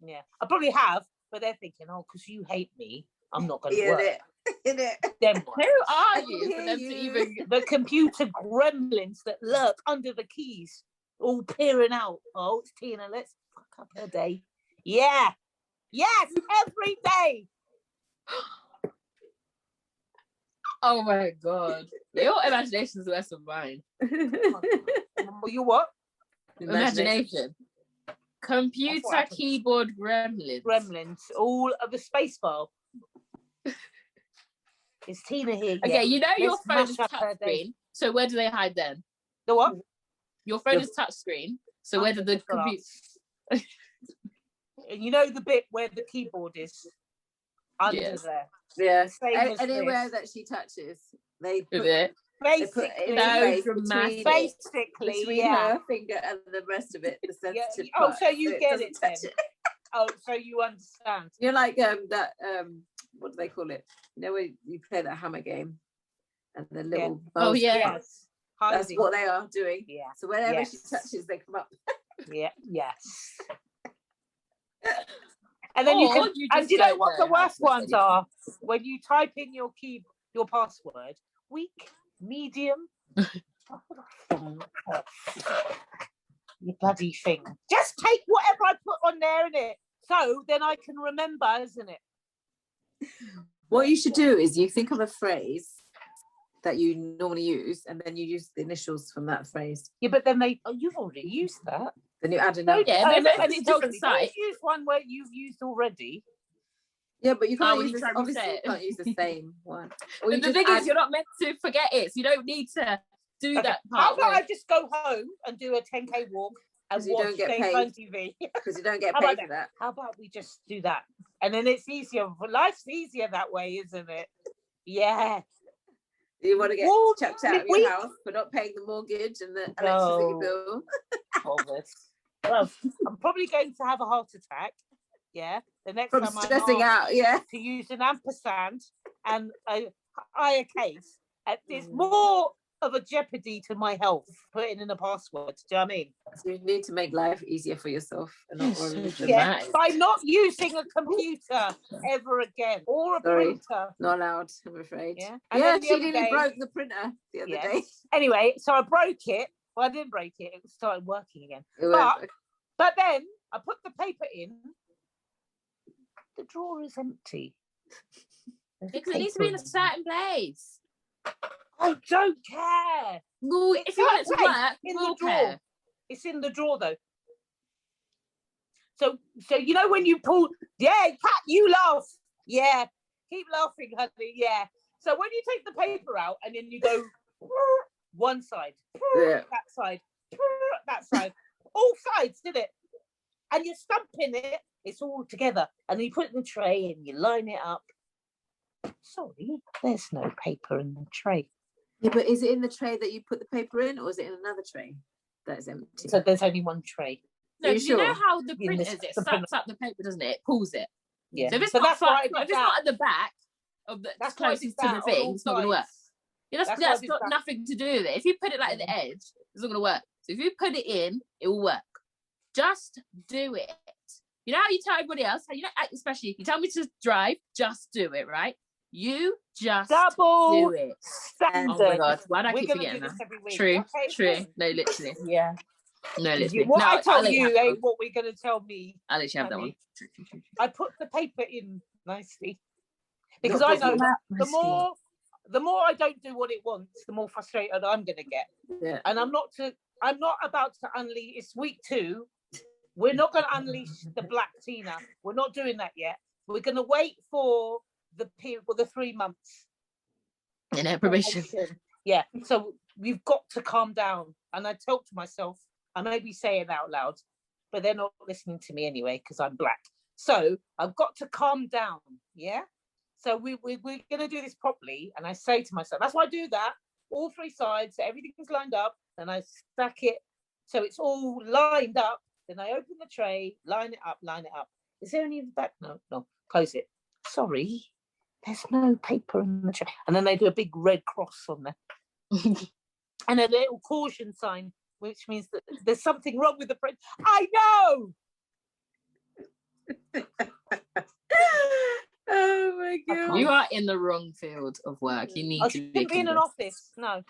Yeah, I probably have, but they're thinking, oh, because you hate me, I'm not going to work. Then what? Who are you for them to even... The computer gremlins that lurk under the keys, all peering out. Oh, it's Tina, let's fuck up her day. Yeah. Yes, every day. Oh my God. Your imagination's worse than mine. You what? Imagination. Computer keyboard gremlins. Gremlins. All of the space bar. Is Tina here? Okay, yeah. You know your phone is touchscreen. So where do they hide then? The what? Your phone is touchscreen. So where did the computer? And you know the bit where the keyboard is under there. Yeah. Anywhere that she touches, they put it. Basically, between her finger and the rest of it, the sensitive part. So you get it then. Oh, so you understand. You're like that. What do they call it? You know when you play that hammer game, and the little. Oh yes. That's what they are doing. Yeah. So whenever she touches, they come up. Yeah. Yes. And then Or and do you know what the worst ones are? When you type in your password, weak, medium. You bloody thing. Just take whatever I put on there in it. So then I can remember, isn't it? What you should do is you think of a phrase that you normally use, and then you use the initials from that phrase. Yeah, but then you've already used that. Then you add another. Yeah, and it tells you, don't use one where you've used already. Yeah, but you can't use use obviously you can't use the same one. Or the thing is, you're not meant to forget it, so you don't need to do that part. How about I just go home and do a 10k walk and watch daytime TV? Because you don't get paid for that. How about we just do that? And then it's easier. Life's easier that way, isn't it? Yeah. You want to get chucked out of your house for not paying the mortgage and the electricity bill. Well, I'm probably going to have a heart attack. Yeah. The next time stressing out, to use an ampersand and a higher case. It's more of a jeopardy to my health putting in a password. Do you know what I mean? So you need to make life easier for yourself and not worry. By not using a computer ever again or a printer. Not allowed, I'm afraid. Yeah, she nearly broke the printer the other day. Anyway, so I broke it. Well, I didn't break it. It started working again. But then I put the paper in. The drawer is empty. Because it needs to be in a certain place. I don't care. Well, if you want it to work, in the drawer. It's in the drawer though. So you know when you pull, Kat, you laugh. Yeah, keep laughing, honey. Yeah. So when you take the paper out and then you go one side, that side, all sides, did it? And you're stumping it. It's all together, and then you put it in the tray and you line it up. Sorry, there's no paper in the tray. Yeah, but is it in the tray that you put the paper in, or is it in another tray that is empty? So there's only one tray. No, you know how the print is? It sucks up the paper, doesn't it? It pulls it. Yeah. So if it's not at the back of that's closest to the thing, it's not going to work. Yeah, that's got nothing to do with it. If you put it like at the edge, it's not going to work. So if you put it in, it will work. Just do it. You know how you tell everybody else, especially if you tell me to drive, just do it, right? You just do it. Standard. Oh my God, why do I keep forgetting that? True. No, literally. Yeah. No, literally. What I told you ain't what we're going to tell me. I'll let you have that one. I put the paper in nicely. Because I know the more I don't do what it wants, the more frustrated I'm going to get. Yeah. And I'm not about to unleash. It's week 2. We're not going to unleash the black Tina. We're not doing that yet. We're going to wait for the period, for the 3 months. Probation. Yeah. So we've got to calm down. And I talk to myself. I may be saying out loud, but they're not listening to me anyway because I'm black. So I've got to calm down. Yeah. So we're going to do this properly. And I say to myself, that's why I do that. All 3 sides, so everything's lined up. And I stack it so it's all lined up. Then I open the tray, line it up. Is there any in the back? No. Close it. Sorry, there's no paper in the tray. And then they do a big red cross on there. And a little caution sign, which means that there's something wrong with the print. I know! Oh my God. You are in the wrong field of work. You need to be in an office. No.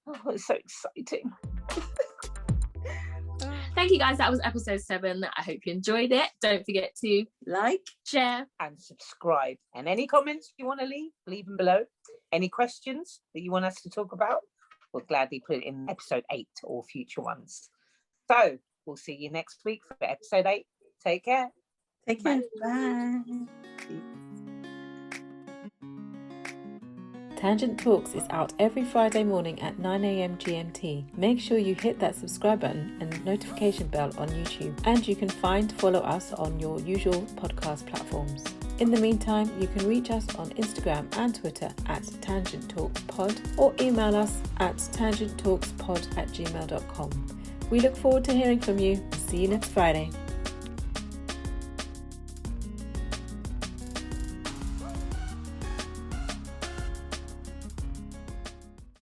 Oh, it's so exciting. Thank you guys. That was episode 7. I hope you enjoyed it. Don't forget to like, share, and subscribe. And any comments you want to leave them below. Any questions that you want us to talk about, we'll gladly put it in episode 8 or future ones. So we'll see you next week for episode 8. Take care. Take care. Bye. Tangent Talks is out every Friday morning at 9 a.m. GMT. Make sure you hit that subscribe button and notification bell on YouTube. And you can follow us on your usual podcast platforms. In the meantime, you can reach us on Instagram and Twitter at Tangent Talks Pod or email us at tangenttalkspod@gmail.com. We look forward to hearing from you. See you next Friday.